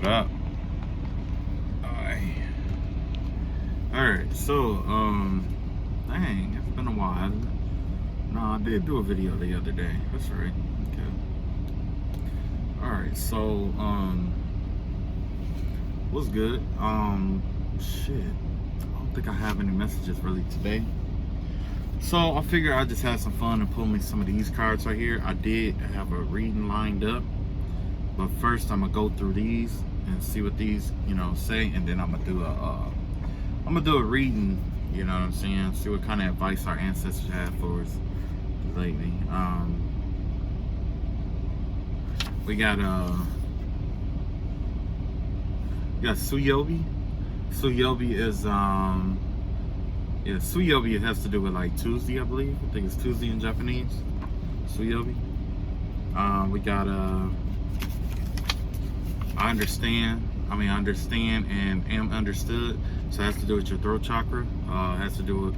What up? Alright, so, dang, it's been a while, hasn't it? No, I did do a video the other day. That's right. Okay. Alright, so, what's good? Shit. I don't think I have any messages really today. So, I figured I'd just have some fun and pull me some of these cards right here. I did have a reading lined up. But first, I'm gonna go through these and see what these, say, and then I'm gonna do a reading. You know what I'm saying? See what kind of advice our ancestors have for us lately. We got Suyobi. Suyobi is Suyobi. It has to do with like Tuesday, I believe. I think it's Tuesday in Japanese. Suyobi. We got I understand and am understood. So it has to do with your throat chakra. It has to do with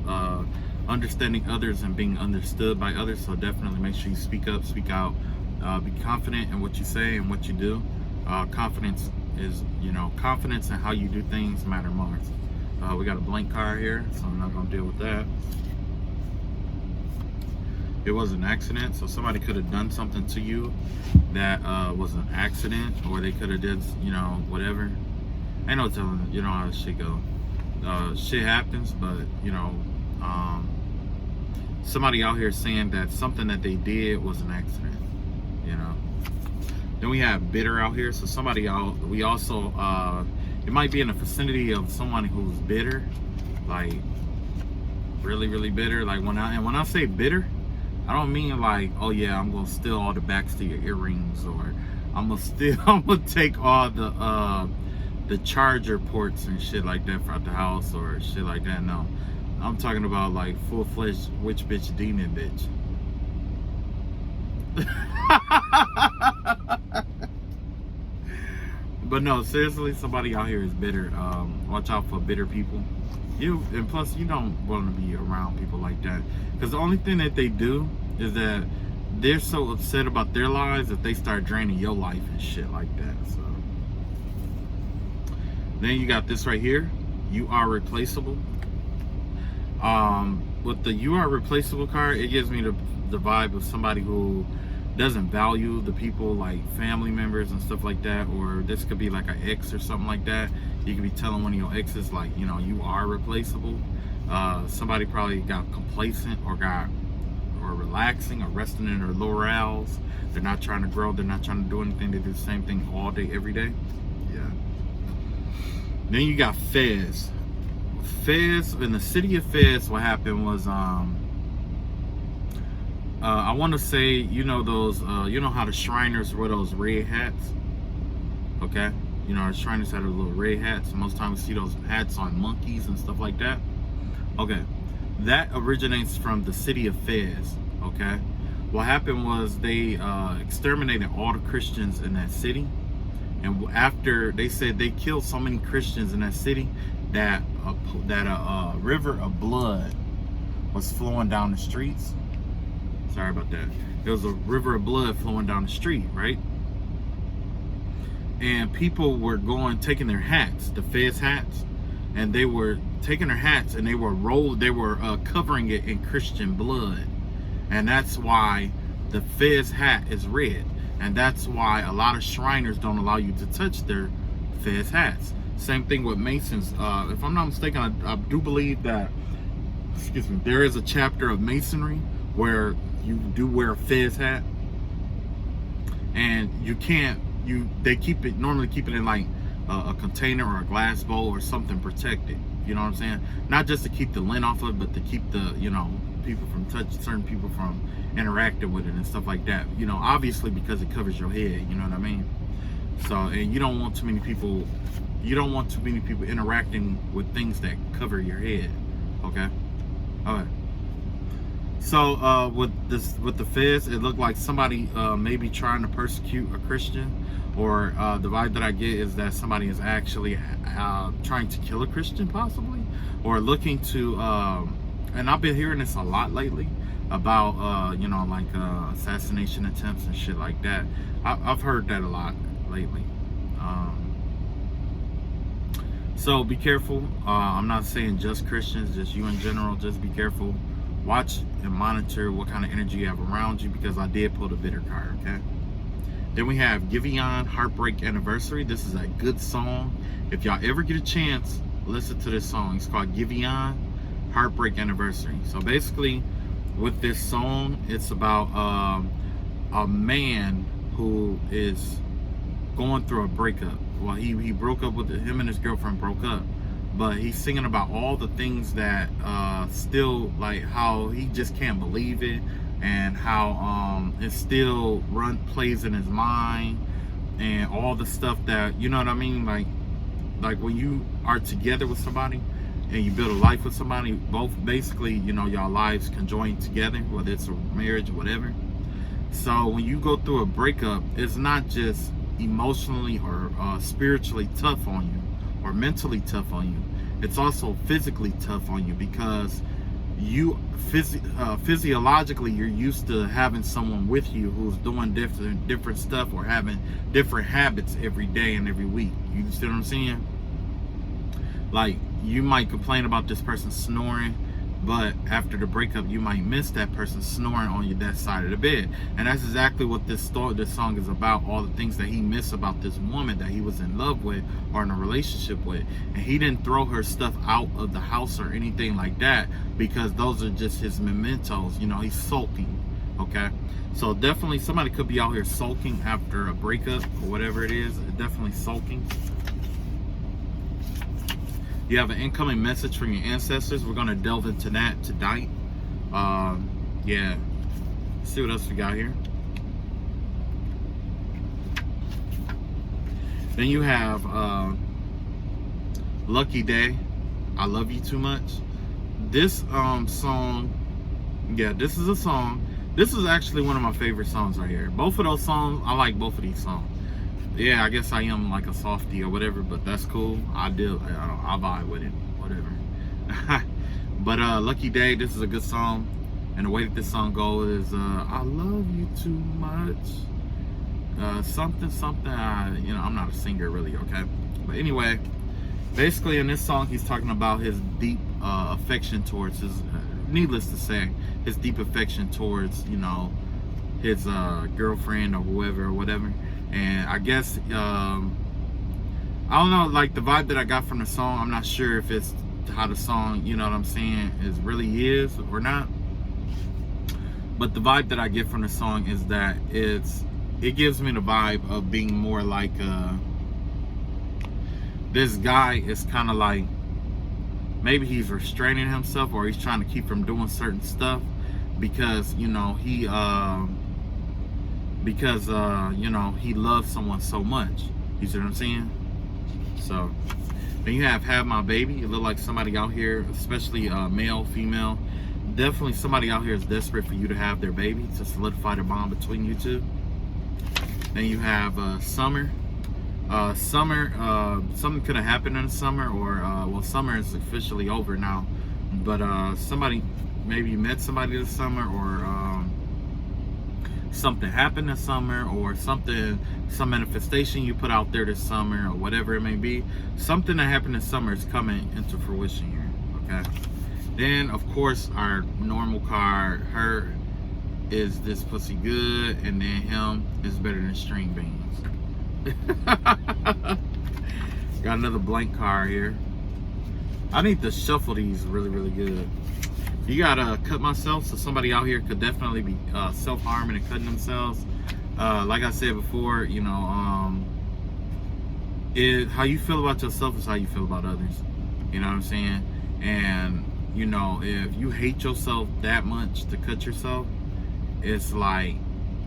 understanding others and being understood by others. So definitely make sure you speak up, speak out, be confident in what you say and what you do. Confidence is, confidence in how you do things matter most. We got a blank card here, so I'm not gonna deal with that. It was an accident, so somebody could have done something to you that was an accident, or they could have did, whatever. Ain't no telling, how this shit go. Shit happens, but somebody out here saying that something that they did was an accident, Then we have bitter out here, so somebody out. We also it might be in the vicinity of someone who's bitter, like really, really bitter. Like when I say bitter, I don't mean like, oh yeah, I'm gonna steal all the backs to your earrings, or I'm gonna take all the charger ports and shit like that out the house or shit like that. No, I'm talking about like full-fledged witch bitch demon bitch. But no, seriously, somebody out here is bitter. Watch out for bitter people. And plus you don't want to be around people like that, because the only thing that they do is that they're so upset about their lives that they start draining your life and shit like that. So then you got this right here. You are replaceable. With the you are replaceable card, it gives me the vibe of somebody who doesn't value the people, like family members and stuff like that. Or this could be like an ex or something like that. You could be telling one of your exes, like, you are replaceable. Somebody probably got complacent or relaxing or resting in their laurels. They're not trying to grow. They're not trying to do anything. They do the same thing all day, every day. Yeah. Then you got Fez. Fez, in the city of Fez, what happened was, I want to say, those, how the Shriners wear those red hats? Okay? The Shriners had a little red hats. Most times you see those hats on monkeys and stuff like that. Okay. That originates from the city of Fez. Okay? What happened was they exterminated all the Christians in that city. And after, they said they killed so many Christians in that city that a river of blood was flowing down the streets. Sorry about that. There was a river of blood flowing down the street, right? And people were taking their hats, the Fez hats, and they were taking their hats and they were covering it in Christian blood. And that's why the Fez hat is red. And that's why a lot of Shriners don't allow you to touch their Fez hats. Same thing with Masons. If I'm not mistaken, I do believe that, there is a chapter of Masonry where you do wear a Fez hat, and you can't. They normally keep it in like a container or a glass bowl or something protected. You know what I'm saying? Not just to keep the lint off of it, but to keep the people from certain people from interacting with it and stuff like that. Obviously because it covers your head. You know what I mean? So, and you don't want too many people. You don't want too many people interacting with things that cover your head. Okay. All right. So with the Fez, it looked like somebody maybe trying to persecute a Christian, or the vibe that I get is that somebody is actually trying to kill a Christian, possibly, or looking to. And I've been hearing this a lot lately about assassination attempts and shit like that. I've heard that a lot lately. So be careful. I'm not saying just Christians, just you in general. Just be careful. Watch and monitor what kind of energy you have around you, because I did pull the bitter card, okay? Then we have Giveon, Heartbreak Anniversary. This is a good song. If y'all ever get a chance, listen to this song. It's called Giveon, Heartbreak Anniversary. So basically, with this song, it's about a man who is going through a breakup. Well, he broke up with him and his girlfriend broke up, but he's singing about all the things that still, like how he just can't believe it, and how it still plays in his mind, and all the stuff that, you know what I mean, like when you are together with somebody and you build a life with somebody, both basically, you know, y'all lives conjoined together, whether it's a marriage or whatever. So when you go through a breakup, it's not just emotionally or spiritually tough on you or mentally tough on you. It's also physically tough on you, because you physiologically you're used to having someone with you who's doing different stuff or having different habits every day and every week. You see what I'm saying? Like, you might complain about this person snoring, but after the breakup, you might miss that person snoring on that side of the bed. And that's exactly what this song is about. All the things that he missed about this woman that he was in love with or in a relationship with. And he didn't throw her stuff out of the house or anything like that, because those are just his mementos. You know, he's sulking, okay? So definitely somebody could be out here sulking after a breakup or whatever it is. Definitely sulking. You have an incoming message from your ancestors. We're going to delve into that tonight. Yeah. Let's see what else we got here. Then you have Lucky Day, I Love You Too Much. This song, yeah, this is a song. This is actually one of my favorite songs right here. Both of those songs, I like both of these songs. Yeah, I guess I am like a softie or whatever, but that's cool. I vibe with it, whatever. But Lucky Day, this is a good song. And the way that this song goes is I love you too much. Something, you know, I'm not a singer really, okay? But anyway, basically in this song, he's talking about his deep affection towards needless to say, his deep affection towards, you know, his girlfriend or whoever or whatever. And I guess, I don't know, like the vibe that I got from the song, I'm not sure if it's how the song, you know what I'm saying, really is or not. But the vibe that I get from the song is that it gives me the vibe of being more like, this guy is kind of like, maybe he's restraining himself, or he's trying to keep from doing certain stuff because, you know, you know, he loves someone so much. You see what I'm saying? So then you have My Baby. It look like somebody out here, especially male, female, definitely somebody out here is desperate for you to have their baby, to solidify the bond between you two. Then you have Summer. Something could have happened in the summer, or well, summer is officially over now, but maybe you met somebody this summer, or something happened this summer, or some manifestation you put out there this summer, or whatever it may be. Something that happened this summer is coming into fruition here, okay? Then of course our normal card, her is This Pussy Good, and then him is Better Than String Beans. Got another blank card here. I need to shuffle these really good. You gotta cut myself, so somebody out here could definitely be self-harming and cutting themselves. Like I said before, you know, how you feel about yourself is how you feel about others. You know what I'm saying? And you know, if you hate yourself that much to cut yourself, it's like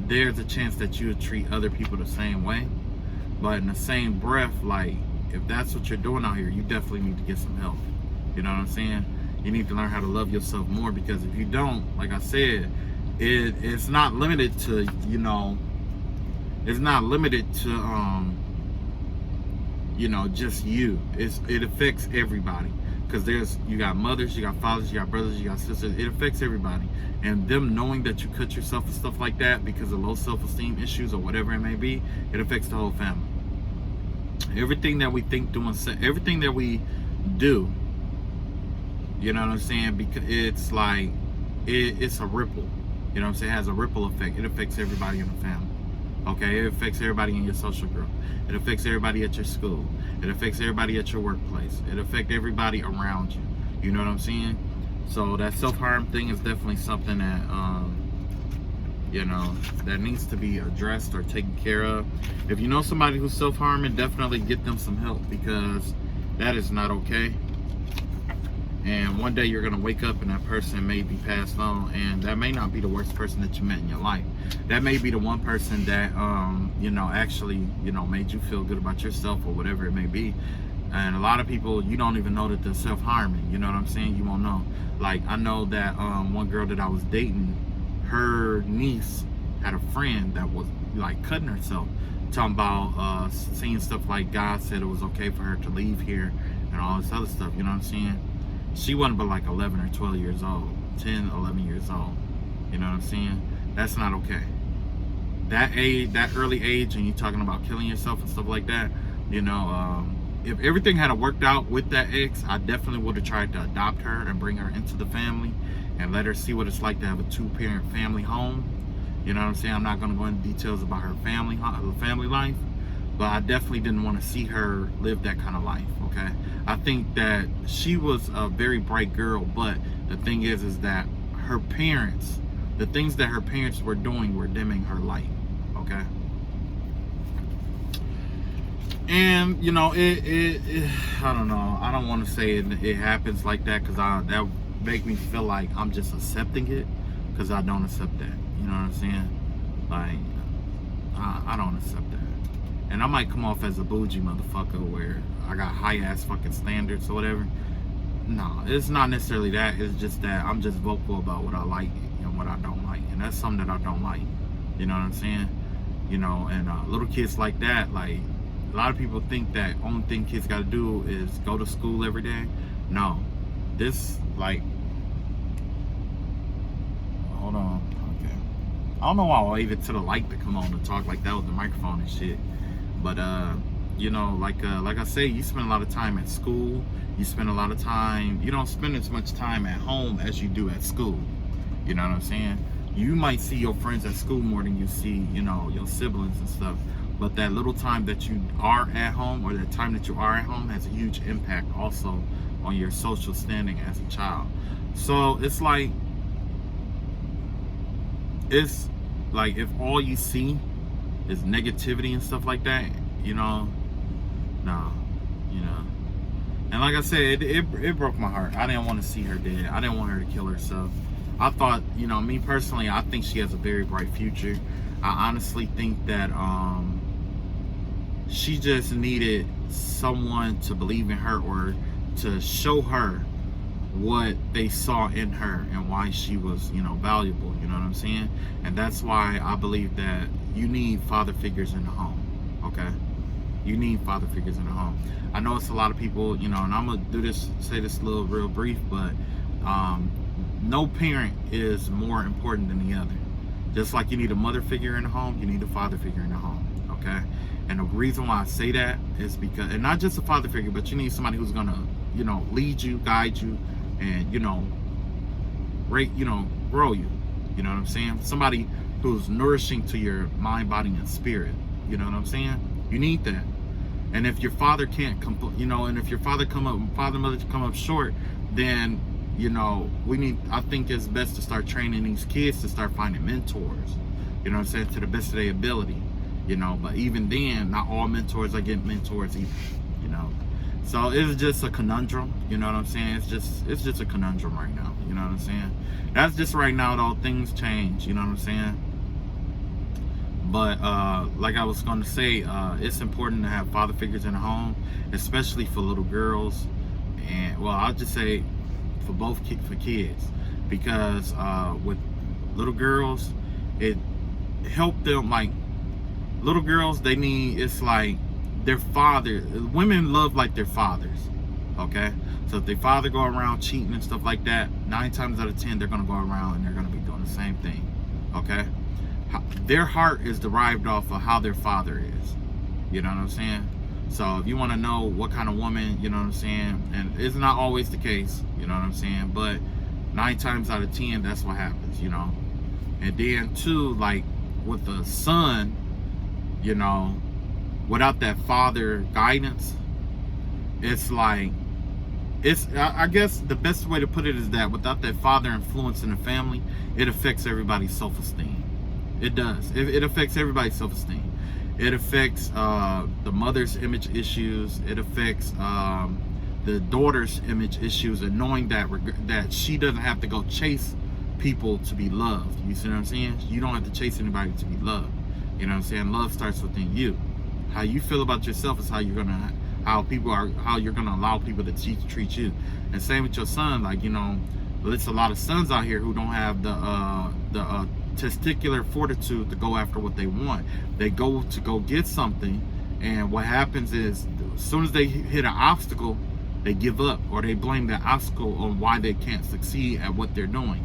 there's a chance that you would treat other people the same way. But in the same breath, like, if that's what you're doing out here, you definitely need to get some help. You know what I'm saying? You need to learn how to love yourself more, because if you don't, like I said, it's not limited to, you know, it's not limited to, you know, just you. It affects everybody, because you got mothers, you got fathers, you got brothers, you got sisters. It affects everybody. And them knowing that you cut yourself and stuff like that because of low self-esteem issues or whatever it may be, it affects the whole family. Everything that we think, doing, everything that we do, you know what I'm saying? Because it's like, it's a ripple. You know what I'm saying? It has a ripple effect. It affects everybody in the family. Okay? It affects everybody in your social group. It affects everybody at your school. It affects everybody at your workplace. It affects everybody around you. You know what I'm saying? So that self-harm thing is definitely something that, you know, that needs to be addressed or taken care of. If you know somebody who's self-harming, definitely get them some help, because that is not okay. And one day you're going to wake up and that person may be passed on, and that may not be the worst person that you met in your life. That may be the one person that, you know, actually, you know, made you feel good about yourself or whatever it may be. And a lot of people, you don't even know that they're self-harming. You know what I'm saying? You won't know. Like, I know that one girl that I was dating, her niece had a friend that was like cutting herself, talking about saying stuff like God said it was okay for her to leave here and all this other stuff. You know what I'm saying? She wasn't but like 11 or 12 years old, 10, 11 years old. You know what I'm saying? That's not okay. That age, that early age, and you talking about killing yourself and stuff like that, you know, if everything had worked out with that ex, I definitely would have tried to adopt her and bring her into the family and let her see what it's like to have a two-parent family home. You know what I'm saying? I'm not going to go into details about her family life, but I definitely didn't want to see her live that kind of life, okay? I think that she was a very bright girl, but the thing is that her parents, the things that her parents were doing were dimming her light, okay? And, you know, I don't know. I don't want to say it happens like that, because that make me feel like I'm just accepting it, because I don't accept that. You know what I'm saying? Like, I don't accept that. And I might come off as a bougie motherfucker where I got high ass fucking standards or whatever. No, it's not necessarily that. It's just that I'm just vocal about what I like and what I don't like. And that's something that I don't like. You know what I'm saying? You know, and little kids like that, like, a lot of people think that only thing kids got to do is go to school every day. No. This, like, hold on. Okay. I don't know why I waited to the light to come on to talk like that with the microphone and shit. But, you know, like I say, you spend a lot of time at school. You spend a lot of time, you don't spend as much time at home as you do at school. You know what I'm saying? You might see your friends at school more than you see, you know, your siblings and stuff. But that little time that you are at home, or that time that you are at home, has a huge impact also on your social standing as a child. So it's like if all you see is negativity and stuff like that, you know, no, you know. And like I said, it broke my heart. I didn't want to see her dead. I didn't want her to kill herself. I thought, you know, me personally, I think she has a very bright future. I honestly think that she just needed someone to believe in her, or to show her what they saw in her and why she was, you know, valuable. You know what I'm saying? And that's why I believe that you need father figures in the home, okay? You need father figures in the home. I know it's a lot of people, you know, and I'm gonna say this a little real brief, but no parent is more important than the other. Just like you need a mother figure in the home, you need a father figure in the home, okay? And the reason why I say that is because, and not just a father figure, but you need somebody who's gonna, you know, lead you, guide you, and, you know, grow you. You know what I'm saying? Somebody who's nourishing to your mind, body, and spirit. You know what I'm saying? You need that. And if your father can't and if your father and mother come up short, then, you know, I think it's best to start training these kids to start finding mentors. You know what I'm saying? To the best of their ability. You know, but even then, not all mentors are getting mentors either, you know. So it's just a conundrum, you know what I'm saying? It's just a conundrum right now, you know what I'm saying? That's just right now, though. Things change, you know what I'm saying? But like I was going to say, it's important to have father figures in the home, especially for little girls. And, well, I'll just say for kids, because with little girls, it helped them, like, little girls, it's like their father, women love like their fathers, okay? So if their father go around cheating and stuff like that, 9 times out of 10, they're going to go around and they're going to be doing the same thing, okay? Their heart is derived off of how their father is, you know what I'm saying? So if you want to know what kind of woman, you know what I'm saying, and it's not always the case, you know what I'm saying, but 9 times out of 10, that's what happens, you know. And then too, like with the son, you know, without that father guidance, it's like, I guess the best way to put it is that without that father influence in the family, it affects everybody's self-esteem. It does. It affects everybody's self-esteem. It affects the mother's image issues. It affects the daughter's image issues, and knowing that she doesn't have to go chase people to be loved. You see what I'm saying? You don't have to chase anybody to be loved. You know what I'm saying? Love starts within you. How you feel about yourself is how you're gonna allow people to treat you. And same with your son. Like, you know, there's a lot of sons out here who don't have the testicular fortitude to go after what they want. They go to go get something, and what happens is, as soon as they hit an obstacle, they give up, or they blame that obstacle on why they can't succeed at what they're doing.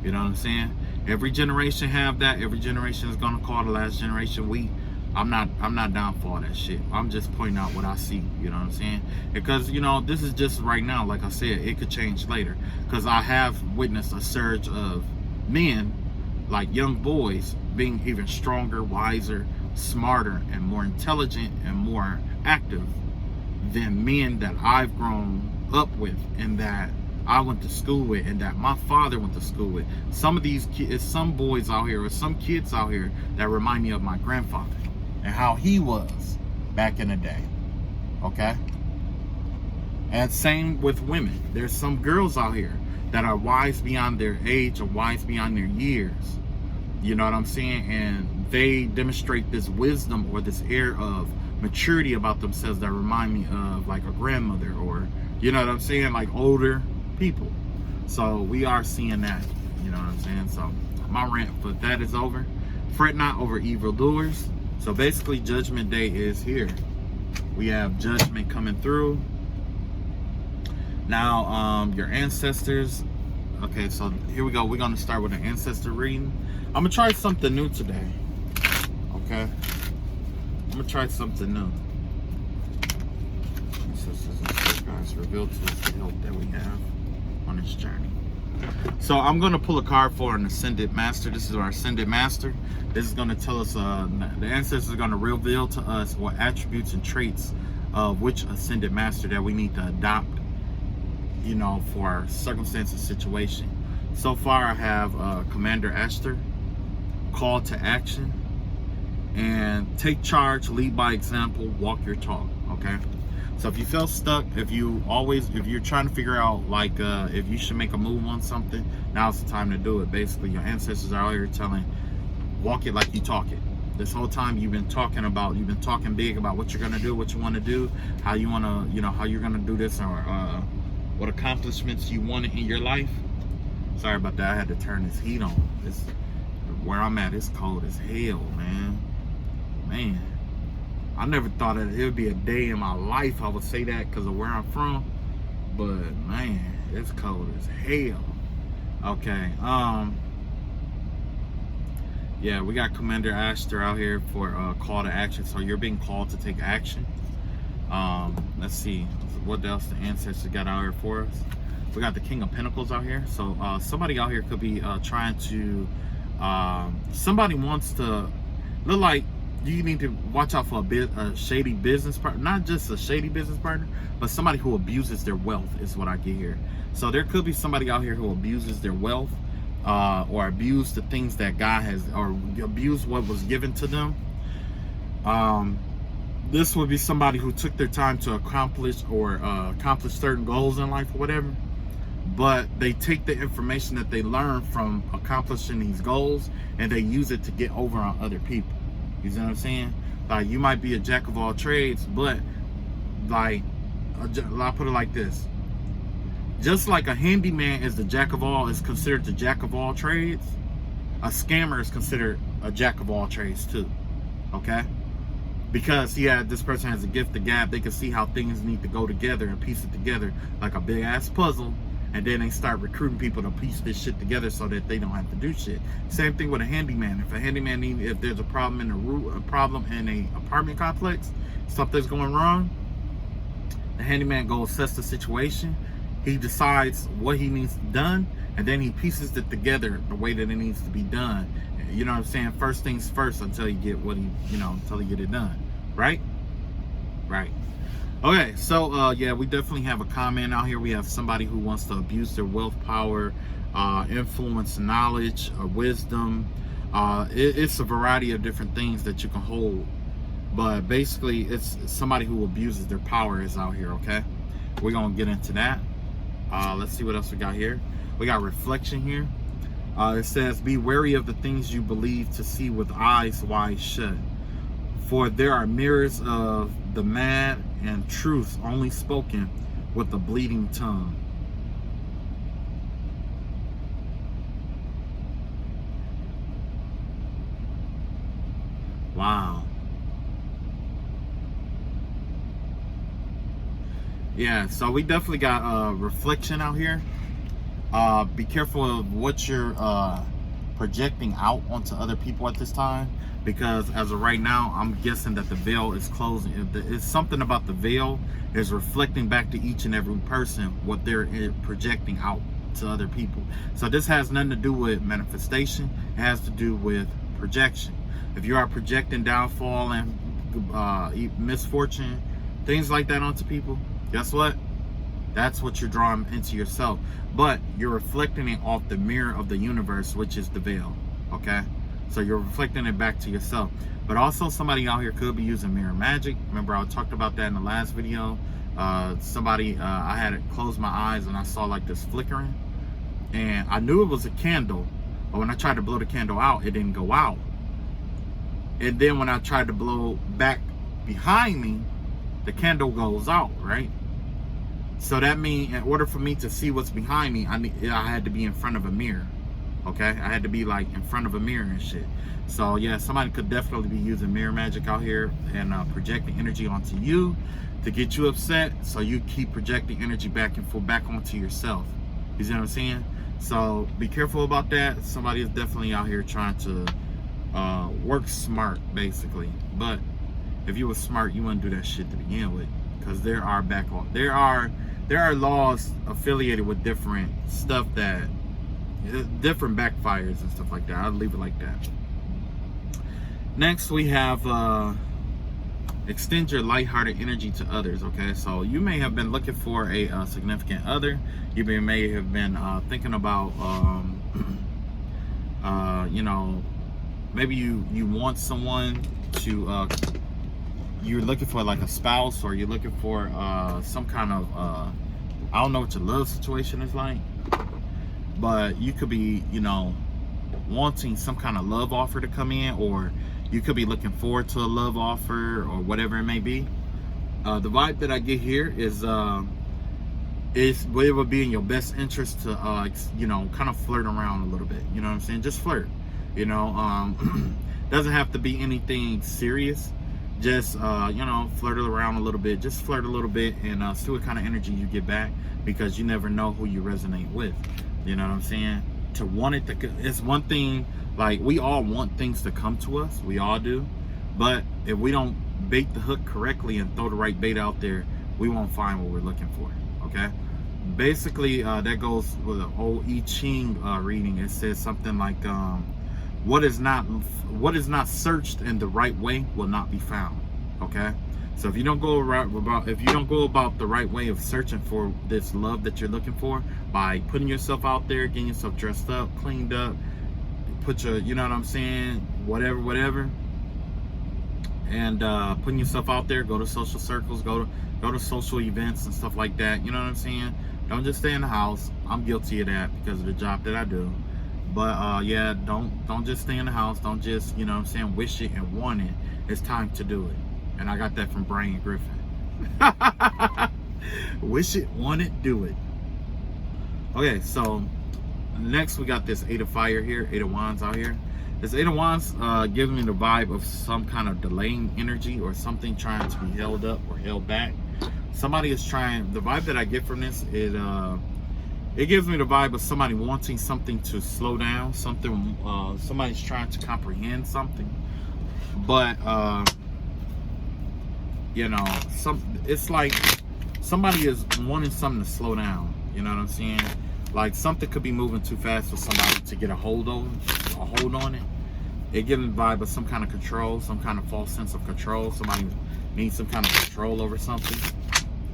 You know what I'm saying? Every generation have that. Every generation is gonna call the last generation weak. I'm not down for all that shit. I'm just pointing out what I see, you know what I'm saying? Because, you know, this is just right now. Like I said, it could change later, because I have witnessed a surge of men, like young boys, being even stronger, wiser, smarter, and more intelligent and more active than men that I've grown up with, and that I went to school with, and that my father went to school with. Some of these kids, some boys out here, or some kids out here that remind me of my grandfather and how he was back in the day. Okay? And same with women. There's some girls out here that are wise beyond their age or wise beyond their years. You know what I'm saying? And they demonstrate this wisdom or this air of maturity about themselves that remind me of like a grandmother, or, you know what I'm saying, like older people. So we are seeing that, you know what I'm saying? So my rant for that is over. Fret not over evildoers. So basically, Judgment Day is here. We have judgment coming through. Now, your ancestors. Okay, so here we go. We're going to start with an ancestor reading. I'm going to try something new today. Okay? I'm going to try something new. Ancestors and spirit guides reveal to us the help that we have on this journey. So I'm going to pull a card for an Ascended Master. This is our Ascended Master. This is going to tell us, the ancestors are going to reveal to us what attributes and traits of which Ascended Master that we need to adopt, you know, for our circumstance and situation. So far I have Commander Ashtar, Call to Action, and Take Charge, Lead by Example, Walk Your Talk. Okay? So if you feel stuck, if you're trying to figure out like if you should make a move on something, now's the time to do it. Basically, your ancestors are out here telling, walk it like you talk it. This whole time you've been talking big about what you're gonna do, what you want to do, how you want to, you know, how you're gonna do this, or what accomplishments you want in your life. Sorry about that. I had to turn this heat on. This, where I'm at, it's cold as hell, man. Man. I never thought it would be a day in my life I would say that because of where I'm from, but man, it's cold as hell. Okay, yeah, we got Commander Ashtar out here for call to action. So you're being called to take action. Let's see what else the ancestors got out here for us. We got the King of Pentacles out here. So somebody out here could be trying to, somebody wants to look like, you need to watch out for a shady business partner. Not just a shady business partner, but somebody who abuses their wealth is what I get here. So there could be somebody out here who abuses their wealth, or abuse the things that God has, or abuse what was given to them. This would be somebody who took their time to accomplish certain goals in life or whatever, but they take the information that they learn from accomplishing these goals and they use it to get over on other people. You know what I'm saying? Like, you might be a jack of all trades, but like, I'll put it like this. Just like a handyman is considered the jack of all trades, a scammer is considered a jack of all trades too. Okay? Because this person has a gift of gab. They can see how things need to go together and piece it together like a big ass puzzle, and then they start recruiting people to piece this shit together so that they don't have to do shit. Same thing with a handyman. If a handyman if there's a problem in a problem in a apartment complex, something's going wrong, the handyman goes assess the situation. He decides what he needs done, and then he pieces it together the way that it needs to be done. You know what I'm saying? First things first until you get what he, until you get it done. Right? Right. Okay, so yeah, we definitely have a comment out here. We have somebody who wants to abuse their wealth, power, influence, knowledge, wisdom. It's a variety of different things that you can hold. But basically, it's somebody who abuses their power is out here, okay? We're going to get into that. Let's see what else we got here. We got reflection here. It says, be wary of the things you believe to see with eyes wide shut. For there are mirrors of the mad and truths only spoken with a bleeding tongue. Wow. Yeah, so we definitely got reflection out here. Be careful of what you're projecting out onto other people at this time, because as of right now, I'm guessing that the veil is closing. It's something about the veil is reflecting back to each and every person what they're projecting out to other people. So this has nothing to do with manifestation. It has to do with projection. If you are projecting downfall and misfortune, things like that onto people, guess what? That's what you're drawing into yourself. But you're reflecting it off the mirror of the universe, which is the veil. Okay? So you're reflecting it back to yourself. But also somebody out here could be using mirror magic. Remember, I talked about that in the last video. Somebody, I had it close my eyes and I saw like this flickering. And I knew it was a candle. But when I tried to blow the candle out, it didn't go out. And then when I tried to blow back behind me, the candle goes out, right? So that means in order for me to see what's behind me, I had to be in front of a mirror. Okay, I had to be like in front of a mirror and shit. So yeah, somebody could definitely be using mirror magic out here and projecting energy onto you to get you upset. So you keep projecting energy back and forth back onto yourself. You see what I'm saying? So be careful about that. Somebody is definitely out here trying to work smart, basically. But if you were smart, you wouldn't do that shit to begin with, because there are there are laws affiliated with different stuff that different backfires and stuff like that. I'll leave it like that. Next, we have extend your lighthearted energy to others. Okay, so you may have been looking for a significant other. You may have been thinking about maybe you want someone to you're looking for like a spouse, or you're looking for some kind of I don't know what your love situation is like, but you could be wanting some kind of love offer to come in, or you could be looking forward to a love offer, or whatever it may be. The vibe that I get here is it would be in your best interest to kind of flirt around a little bit. You know what I'm saying? Just flirt. Doesn't have to be anything serious. Just flirt around a little bit. Just flirt a little bit and see what kind of energy you get back, because you never know who you resonate with. You know what I'm saying? To want it to, it's one thing. Like, we all want things to come to us. We all do. But if we don't bait the hook correctly and throw the right bait out there, we won't find what we're looking for. Okay? Basically, that goes with an old I Ching reading. It says something like, what is not searched in the right way will not be found. Okay? So if you don't go about the right way of searching for this love that you're looking for, by putting yourself out there, getting yourself dressed up, cleaned up, put your, you know what I'm saying, whatever, and putting yourself out there, go to social circles, go to social events and stuff like that. You know what I'm saying? Don't just stay in the house. I'm guilty of that because of the job that I do. But yeah, don't just stay in the house. Don't just, you know what I'm saying, wish it and want it. It's time to do it. And I got that from Brian Griffin. Wish it, want it, do it. Okay, so next we got this Eight of Fire here, Eight of Wands out here. This Eight of Wands gives me the vibe of some kind of delaying energy, or something trying to be held up or held back. Somebody is trying, the vibe that I get from this is It gives me the vibe of somebody wanting something to slow down, something, somebody's trying to comprehend something, but you know, it's like somebody is wanting something to slow down. You know what I'm saying? Like something could be moving too fast for somebody to get a hold on it. It gives me the vibe of some kind of control, some kind of false sense of control. Somebody needs some kind of control over something.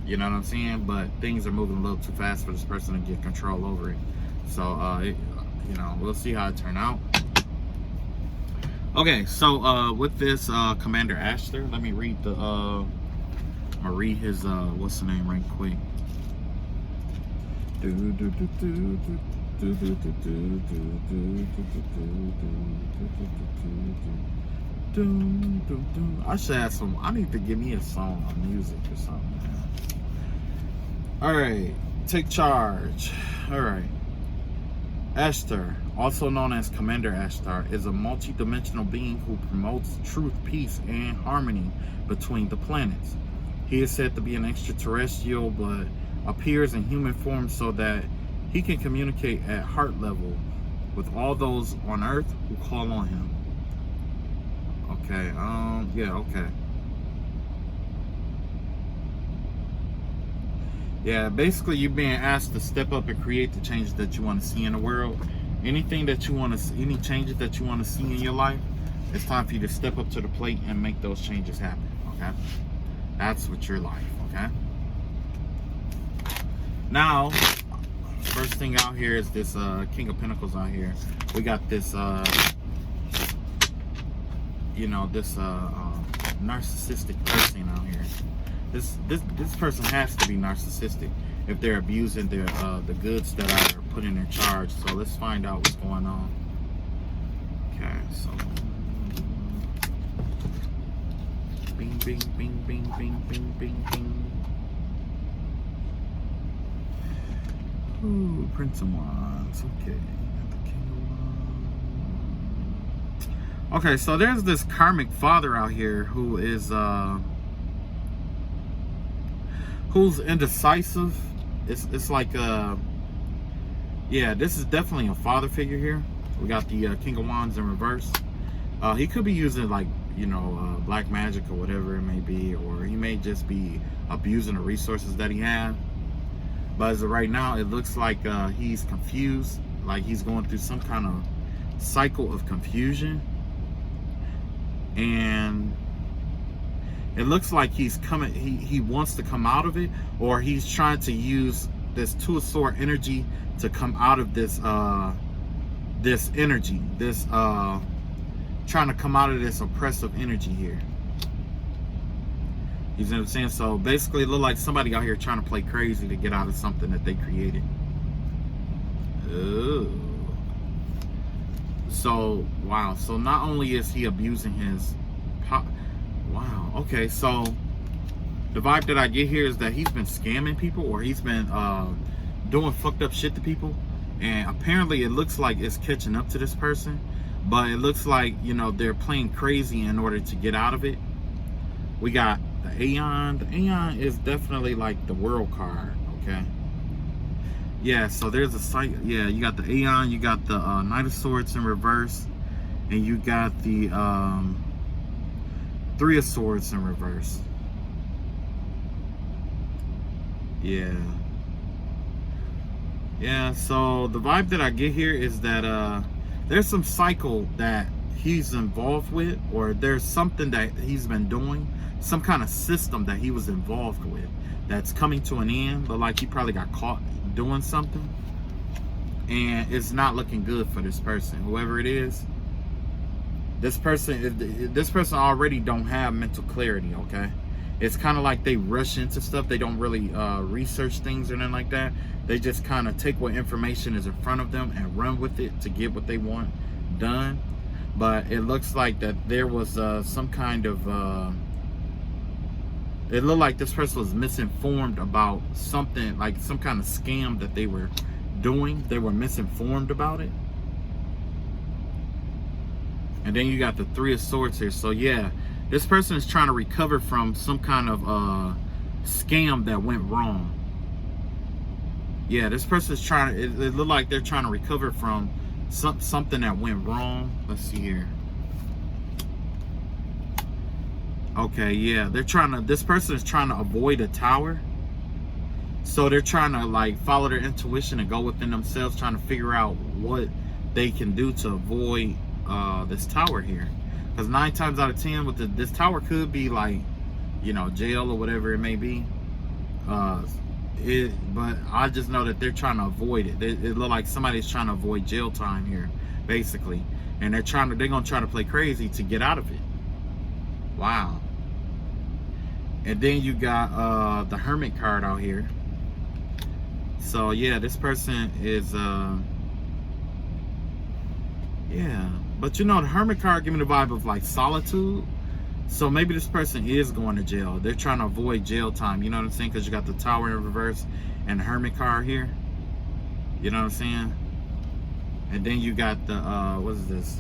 You know what I'm saying? But things are moving a little too fast for this person to get control over it. So, you know, we'll see how it turn out. Okay, so with this Commander Ashtar, let me read the I'm gonna read his what's the name right quick. I should have some. I need to give me a song of music or something, man. All right, take charge. All right. Ashtar, also known as Commander Ashtar, is a multi-dimensional being who promotes truth, peace, and harmony between the planets. He is said to be an extraterrestrial, but appears in human form so that he can communicate at heart level with all those on Earth who call on him. Okay, yeah, okay. Yeah, basically you're being asked to step up and create the changes that you want to see in the world. Anything that you want to, any changes that you want to see in your life, it's time for you to step up to the plate and make those changes happen, okay? That's what your life, okay? Now, first thing out here is this King of Pentacles out here. We got this, you know, this narcissistic person out here. This person has to be narcissistic if they're abusing their the goods that are put in their charge. So let's find out what's going on. Okay, so bing bing bing bing bing bing bing bing. Ooh, Prince of Wands. Okay. Okay, so there's this karmic father out here who is who's indecisive. It's like yeah, this is definitely a father figure here. We got the King of Wands in reverse. He could be using, like, you know, black magic or whatever it may be, or he may just be abusing the resources that he has. But as of right now, it looks like he's confused, like he's going through some kind of cycle of confusion, and it looks like he's coming, he wants to come out of it, or he's trying to use this Two of Swords energy to come out of this this energy, this trying to come out of this oppressive energy here. You know what I'm saying? So basically it looked like somebody out here trying to play crazy to get out of something that they created. Ooh. So wow, so not only is he abusing his wow, okay, so the vibe that I get here is that he's been scamming people, or he's been doing fucked up shit to people, and apparently it looks like it's catching up to this person, but it looks like, you know, they're playing crazy in order to get out of it. We got the Aeon. The Aeon is definitely like the world card, okay? Yeah, so there's a site. Yeah, you got the Aeon, you got the Knight of Swords in reverse, and you got the Three of Swords in reverse. Yeah. Yeah, so the vibe that I get here is that there's some cycle that he's involved with, or there's something that he's been doing, some kind of system that he was involved with that's coming to an end. But like he probably got caught doing something, and it's not looking good for this person, whoever it is. This person already don't have mental clarity, okay? It's kind of like they rush into stuff. They don't really research things or nothing like that. They just kind of take what information is in front of them and run with it to get what they want done. But it looks like that there was some kind of it looked like this person was misinformed about something, like some kind of scam that they were doing. They were misinformed about it. And then you got the Three of Swords here. So yeah, this person is trying to recover from some kind of scam that went wrong. Yeah, this person's trying to, it look like they're trying to recover from something that went wrong. Let's see here. Okay, yeah, this person is trying to avoid a tower. So they're trying to like follow their intuition and go within themselves, trying to figure out what they can do to avoid this tower here. Because 9 times out of 10, with this tower could be like, jail or whatever it may be. But I just know that they're trying to avoid it. It look like somebody's trying to avoid jail time here, basically, and they're gonna try to play crazy to get out of it. Wow. And then you got the Hermit card out here. So yeah, this person is yeah, but the Hermit card give me the vibe of like solitude. So maybe this person is going to jail. They're trying to avoid jail time. You know what I'm saying? Because you got the Tower in reverse and the Hermit card here. You know what I'm saying? And then you got the what is this?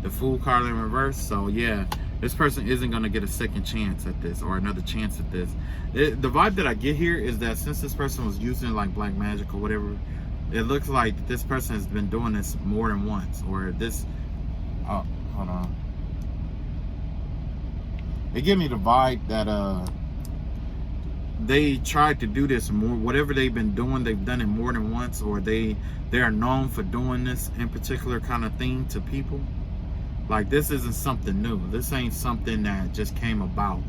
The Fool card in reverse. So yeah, this person isn't going to get a second chance at this or another chance at this. The vibe that I get here is that since this person was using like black magic or whatever, it looks like this person has been doing this more than once. Or this, oh, hold on. It gave me the vibe that they tried to do this more. Whatever they've been doing, they've done it more than once, or they are known for doing this in particular kind of thing to people. Like, this isn't something new. This ain't something that just came about.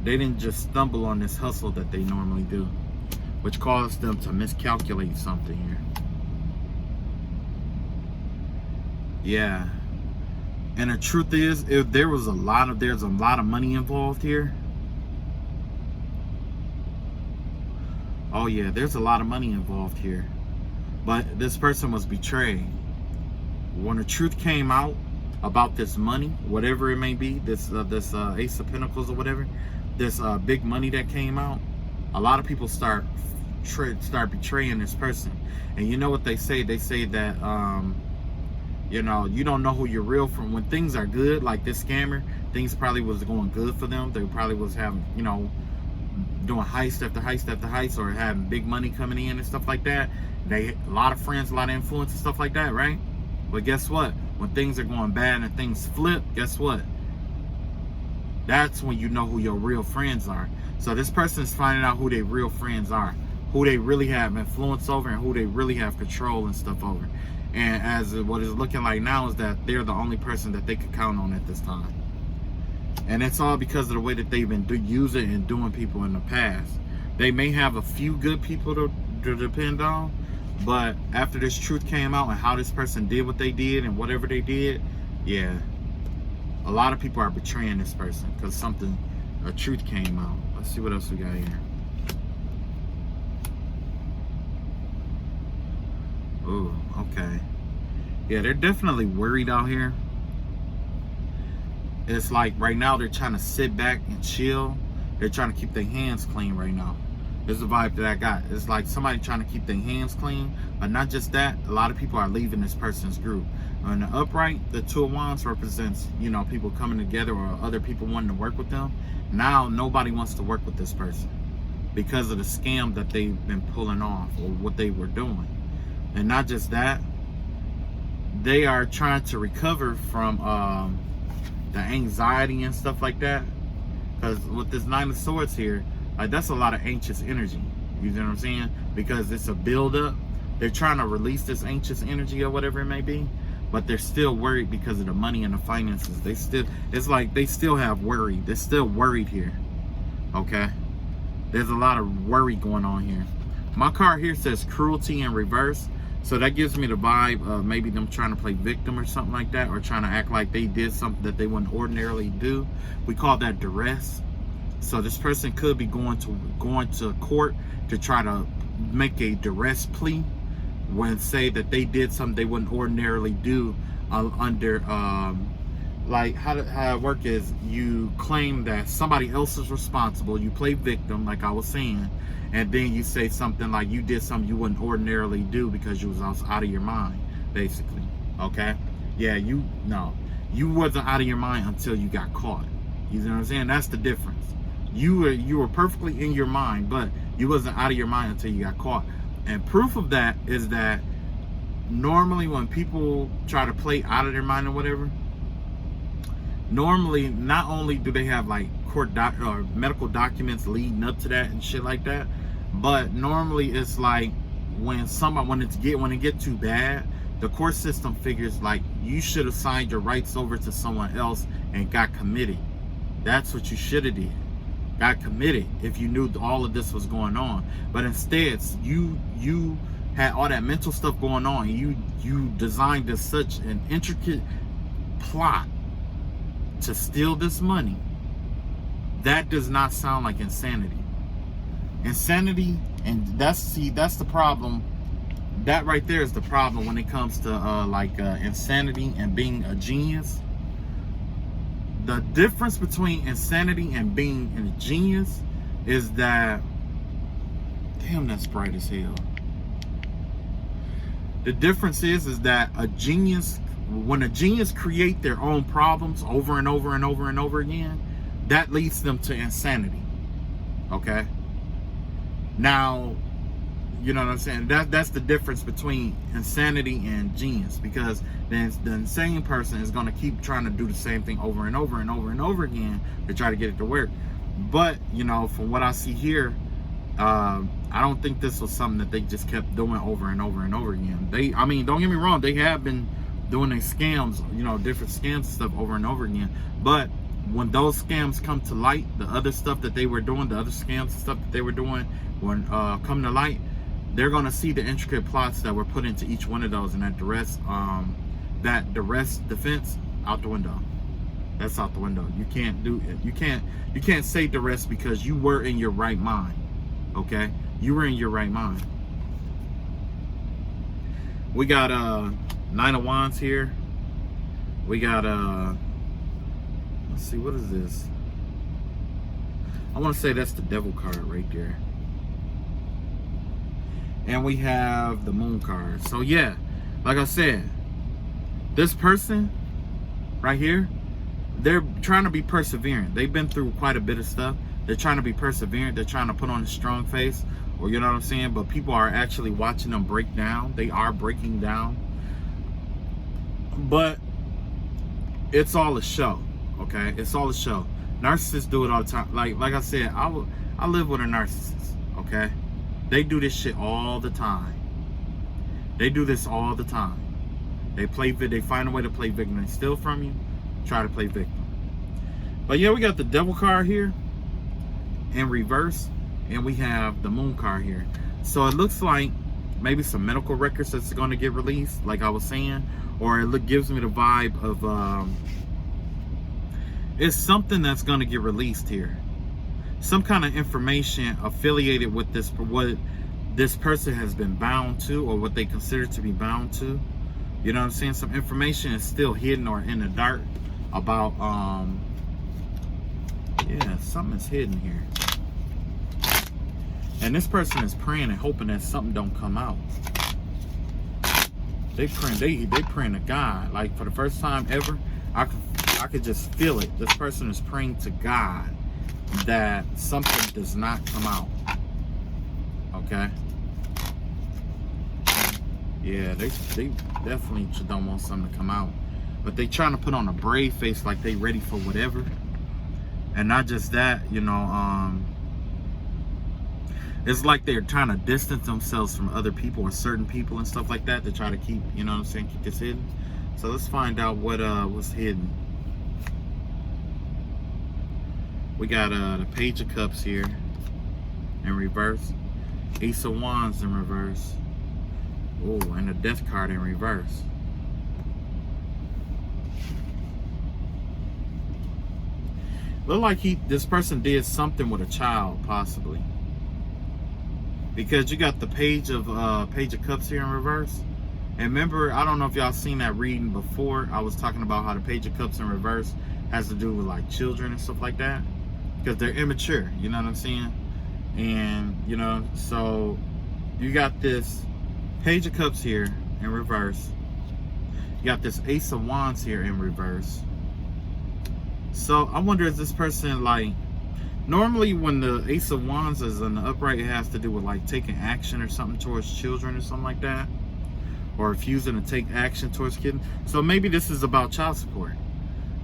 They didn't just stumble on this hustle that they normally do, which caused them to miscalculate something here. Yeah. And the truth is, if there's a lot of money involved here. Oh yeah, there's a lot of money involved here. But this person was betrayed. When the truth came out about this money, whatever it may be, this Ace of Pentacles or whatever, this big money that came out, a lot of people start betraying this person. And you know what they say? They say that you don't know who you're real from. When things are good, like this scammer, things probably was going good for them. They probably was having, doing heist after heist after heist, or having big money coming in and stuff like that. A lot of friends, a lot of influence and stuff like that, right? But guess what? When things are going bad and things flip, guess what? That's when you know who your real friends are. So this person is finding out who their real friends are, who they really have influence over, and who they really have control and stuff over. And as what is looking like now is that they're the only person that they could count on at this time. And it's all because of the way that they've been using and doing people in the past. They may have a few good people to depend on, but after this truth came out and how this person did what they did and whatever they did, yeah, a lot of people are betraying this person because a truth came out. Let's see what else we got here. Oh, okay. Yeah, they're definitely worried out here. It's like right now they're trying to sit back and chill. They're trying to keep their hands clean right now. This is the vibe that I got. It's like somebody trying to keep their hands clean. But not just that, a lot of people are leaving this person's group. On the upright, the Two of Wands represents, people coming together or other people wanting to work with them. Now nobody wants to work with this person because of the scam that they've been pulling off or what they were doing. And not just that, they are trying to recover from the anxiety and stuff like that. Because with this Nine of Swords here, like, that's a lot of anxious energy. You know what I'm saying? Because it's a build-up. They're trying to release this anxious energy or whatever it may be, but they're still worried because of the money and the finances. It's like they still have worry. They're still worried here. Okay? There's a lot of worry going on here. My card here says cruelty in reverse. So that gives me the vibe of maybe them trying to play victim or something like that, or trying to act like they did something that they wouldn't ordinarily do. We call that duress. So this person could be going to court to try to make a duress plea when say that they did something they wouldn't ordinarily do under like how it work is you claim that somebody else is responsible. You play victim, like I was saying. And then you say something like you did something you wouldn't ordinarily do because you was out of your mind, basically. Okay? Yeah, you wasn't out of your mind until you got caught. You know what I'm saying? That's the difference. You were perfectly in your mind, but you wasn't out of your mind until you got caught. And proof of that is that normally when people try to play out of their mind or whatever, normally not only do they have like court or medical documents leading up to that and shit like that, but normally it's like when it get too bad, the court system figures like you should have signed your rights over to someone else and got committed. That's what you should have did. Got committed if you knew all of this was going on. But instead, you had all that mental stuff going on. You designed this such an intricate plot to steal this money. That does not sound like insanity. Insanity, and that's the problem. That right there is the problem when it comes to insanity and being a genius. The difference between insanity and being a genius is that, damn, that's bright as hell. The difference is that a genius, when a genius create their own problems over and over and over and over again, that leads them to insanity. Okay? Now, you know what I'm saying? That's the difference between insanity and genius, because then the insane person is going to keep trying to do the same thing over and over and over and over again to try to get it to work. But, you know, from what I see here, I don't think this was something that they just kept doing over and over and over again. I mean, don't get me wrong, they have been doing these scams, you know, different scams and stuff over and over again. But when those scams come to light, the other stuff that they were doing, the other scams and stuff that they were doing, when come to light, they're gonna see the intricate plots that were put into each one of those, and that the rest defense out the window. That's out the window. You can't do it. You can't say the rest because you were in your right mind. Okay, you were in your right mind. We got Nine of Wands here. We got let's see, what is this? I want to say that's the Devil card right there. And we have the Moon card. So yeah, like I said, this person right here, they're trying to be perseverant. They've been through quite a bit of stuff. They're trying to be perseverant. They're trying to put on a strong face, or you know what I'm saying? But people are actually watching them break down. They are breaking down. But it's all a show, okay? It's all a show. Narcissists do it all the time. Like I said, I live with a narcissist, okay? They do this shit all the time. They do this all the time. They find a way to play victim. They steal from you, try to play victim. But yeah, we got the Devil card here in reverse, and we have the Moon card here. So it looks like maybe some medical records that's going to get released, like I was saying, or it gives me the vibe of it's something that's going to get released here. Some kind of information affiliated with this, what this person has been bound to, or what they consider to be bound to. You know what I'm saying? Some information is still hidden or in the dark about yeah, something is hidden here. And this person is praying and hoping that something don't come out. They praying to God. Like, for the first time ever, I could just feel it. This person is praying to God that something does not come out. Okay? Yeah, they definitely don't want something to come out. But they trying to put on a brave face like they ready for whatever. And not just that, you know, it's like they're trying to distance themselves from other people or certain people and stuff like that to try to keep, you know what I'm saying, keep this hidden. So let's find out what's hidden. We got the Page of Cups here in reverse, Ace of Wands in reverse. Oh, and the Death card in reverse. Look like this person did something with a child, possibly. Because you got the Page of Cups here in reverse. And remember, I don't know if y'all seen that reading before. I was talking about how the Page of Cups in reverse has to do with like children and stuff like that. Because they're immature, you know what I'm saying? And, you know, so you got this Page of Cups here in reverse. You got this Ace of Wands here in reverse. So I wonder, is this person like, Normally when the Ace of Wands is in the upright, it has to do with like taking action or something towards children or something like that, or refusing to take action towards kids. So maybe this is about child support,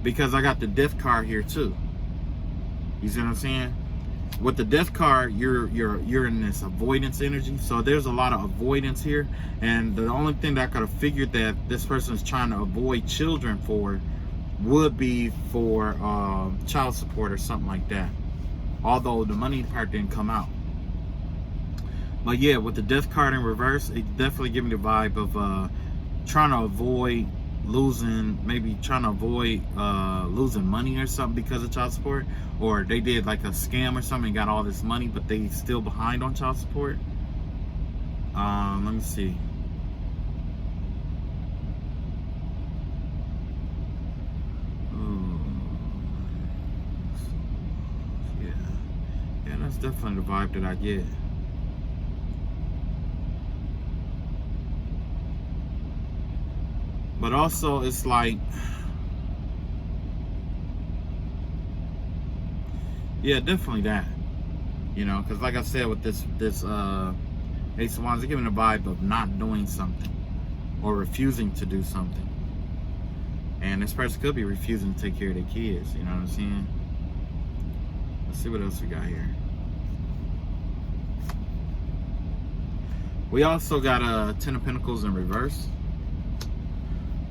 because I got the Death card here too. You see what I'm saying? With the Death card, you're in this avoidance energy. So there's a lot of avoidance here, and the only thing that I could have figured that this person is trying to avoid children for would be for child support or something like that. Although the money part didn't come out. But yeah, with the Death card in reverse, it definitely gave me the vibe of trying to avoid losing, maybe trying to avoid losing money or something because of child support, or they did like a scam or something and got all this money but they still behind on child support. Let me see. Yeah, that's definitely the vibe that I get. But also it's like, yeah, definitely that, you know, because like I said, with this Ace of Wands, they're giving a vibe of not doing something or refusing to do something. And this person could be refusing to take care of their kids, you know what I'm saying? Let's see what else we got here. We also got Ten of Pentacles in reverse.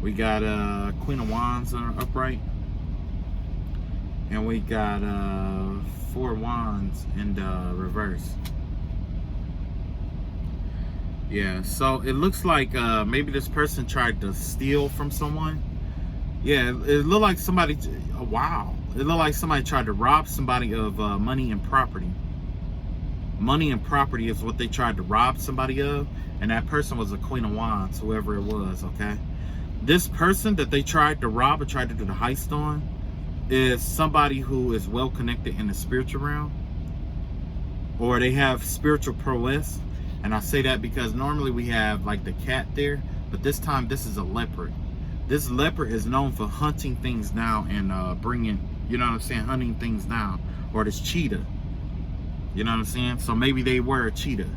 We got Queen of Wands upright. And we got Four of Wands in the reverse. Yeah, so it looks like maybe this person tried to steal from someone. Yeah, it looked like somebody, oh, wow. It looked like somebody tried to rob somebody of money and property. Money and property is what they tried to rob somebody of. And that person was a Queen of Wands, whoever it was, okay? This person that they tried to rob or tried to do the heist on is somebody who is well connected in the spiritual realm, or they have spiritual prowess. And I say that because normally we have like the cat there, but this time this is a leopard. This leopard is known for hunting things down and bringing, you know what I'm saying, hunting things down. Or this cheetah, you know what I'm saying? So maybe they were a cheetah.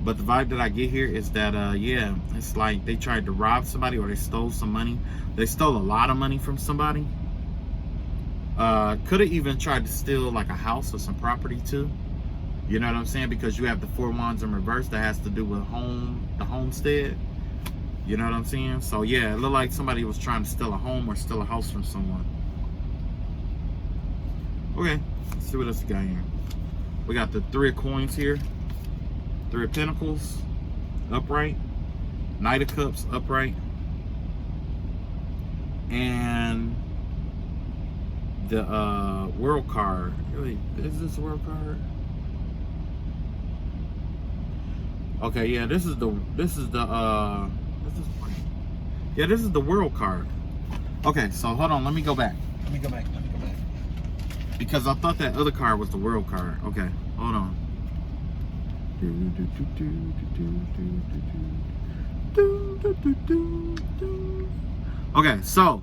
But the vibe that I get here is that, yeah, it's like they tried to rob somebody or they stole some money. They stole a lot of money from somebody. Could have even tried to steal like a house or some property too. You know what I'm saying? Because you have the Four Wands in reverse that has to do with the homestead. You know what I'm saying? So yeah, it looked like somebody was trying to steal a home or steal a house from someone. Okay, let's see what else we got here. We got the Three of Coins here. Three of Pentacles, upright. Knight of Cups, upright. And the World card. Really, is this a World card? Okay, yeah, this is the yeah, this is the World card. Okay, so hold on, let me go back. Let me go back. Because I thought that other card was the World card. Okay, hold on. Okay, so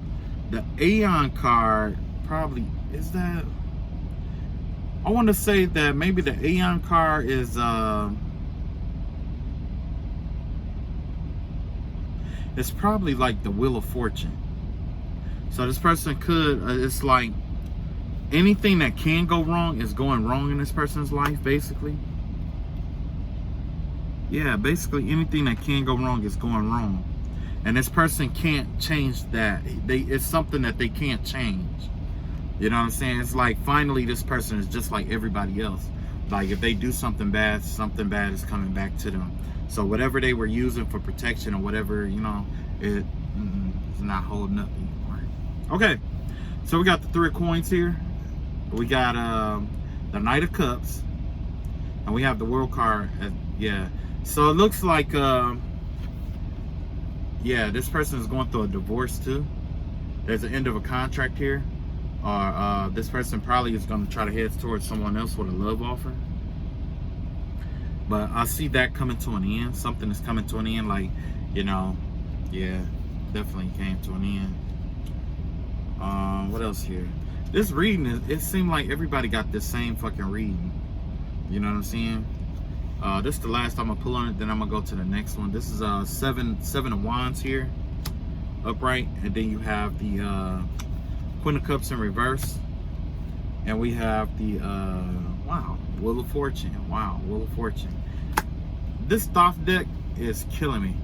the Aeon card probably is that. I want to say that maybe the Aeon card is it's probably like the Wheel of Fortune. So this person could it's like anything that can go wrong is going wrong in this person's life, basically. Yeah, basically anything that can go wrong is going wrong. And this person can't change that. It's something that they can't change. You know what I'm saying? It's like finally this person is just like everybody else. Like if they do something bad is coming back to them. So whatever they were using for protection or whatever, you know, it's not holding up anymore. Okay, so we got the Three of Coins here. We got the Knight of Cups. And we have the World card. Yeah. So it looks like, yeah, this person is going through a divorce too. There's an end of a contract here. Or this person probably is going to try to head towards someone else with a love offer. But I see that coming to an end. Something is coming to an end, like, you know, yeah, definitely came to an end. What else here? This reading it seemed like everybody got this same fucking reading. You know what I'm saying? This is the last I'm gonna pull on it, then I'm gonna go to the next one. This is seven of wands here, upright, and then you have the Queen of Cups in reverse, and we have the wow, Wheel of Fortune. Wow, Wheel of Fortune. This Thoth deck is killing me.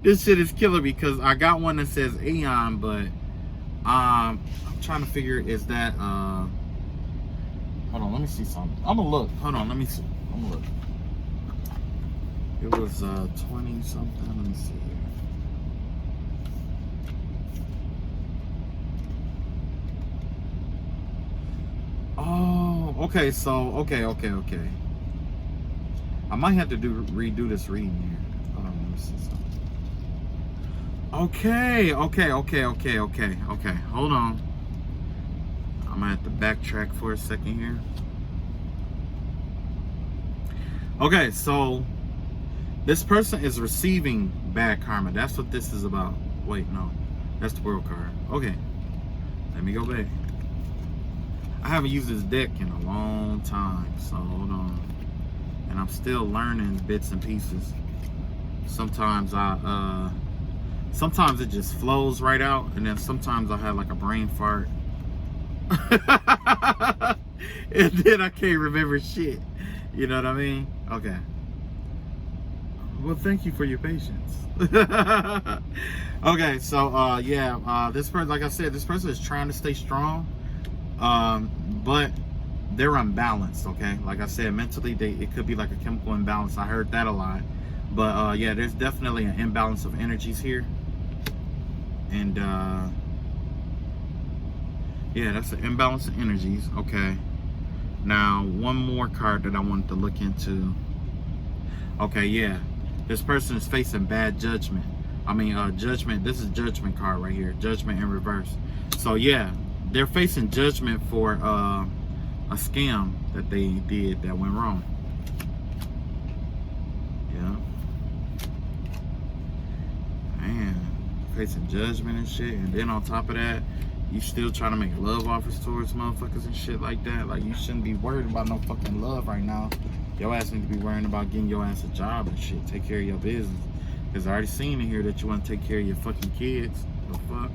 This shit is killing me because I got one that says Aeon, but I'm trying to figure, is that hold on, let me see something. I'm gonna look. Hold on, let me see. I'm gonna look. It was 20 something. Let me see here. Oh, okay. So okay. I might have to redo this reading here. Hold on, let me see something. Okay. Hold on. I'm gonna have to backtrack for a second here. Okay, so this person is receiving bad karma. That's what this is about. Wait, no, that's the World card. Okay, let me go back. I haven't used this deck in a long time, so hold on. And I'm still learning bits and pieces. Sometimes sometimes it just flows right out, and then sometimes I have like a brain fart. And then I can't remember shit. You know what I mean? Okay. Well, thank you for your patience. Okay, so yeah, this person, like I said, this person is trying to stay strong, but they're unbalanced. Okay, like I said, mentally, it could be like a chemical imbalance. I heard that a lot, but yeah, there's definitely an imbalance of energies here, and yeah, that's an imbalance of energies. Okay. Now, one more card that I wanted to look into. Okay, yeah. This person is facing bad judgment. I mean, judgment. This is judgment card right here. Judgment in reverse. So, yeah, they're facing judgment for a scam that they did that went wrong. Yeah. Man, facing judgment and shit. And then on top of that, you still trying to make love offers towards motherfuckers and shit like that. Like, you shouldn't be worried about no fucking love right now. Your ass need to be worrying about getting your ass a job and shit. Take care of your business. Because I already seen in here that you want to take care of your fucking kids. The fuck?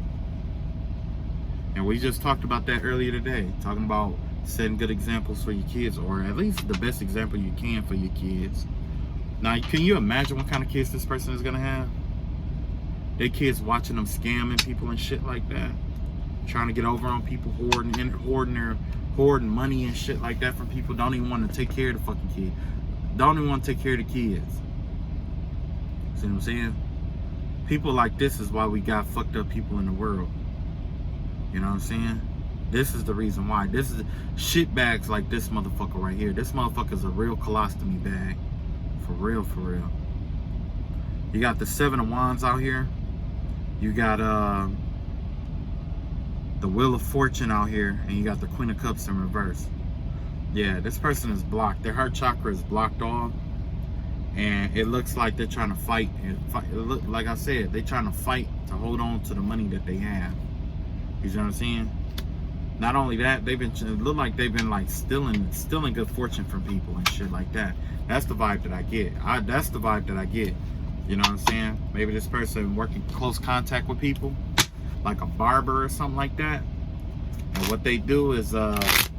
And we just talked about that earlier today. Talking about setting good examples for your kids. Or at least the best example you can for your kids. Now, can you imagine what kind of kids this person is going to have? Their kids watching them scamming people and shit like that. Trying to get over on people, hoarding money and shit like that from people. Don't even want to take care of the fucking kid. Don't even want to take care of the kids. See what I'm saying? People like this is why we got fucked up people in the world. You know what I'm saying? This is the reason why. This is shit bags like this motherfucker right here. This motherfucker's a real colostomy bag. For real, for real. You got the 7 of Wands out here. You got the Wheel of Fortune out here, and you got the Queen of Cups in reverse. Yeah, this person is blocked. Their heart chakra is blocked off, and it looks like they're trying to fight. Like I said, they're trying to fight to hold on to the money that they have. You know what I'm saying? Not only that, it look like they've been like stealing good fortune from people and shit like that. That's the vibe that I get. That's the vibe that I get. You know what I'm saying? Maybe this person working close contact with people, like a barber or something like that. And what they do is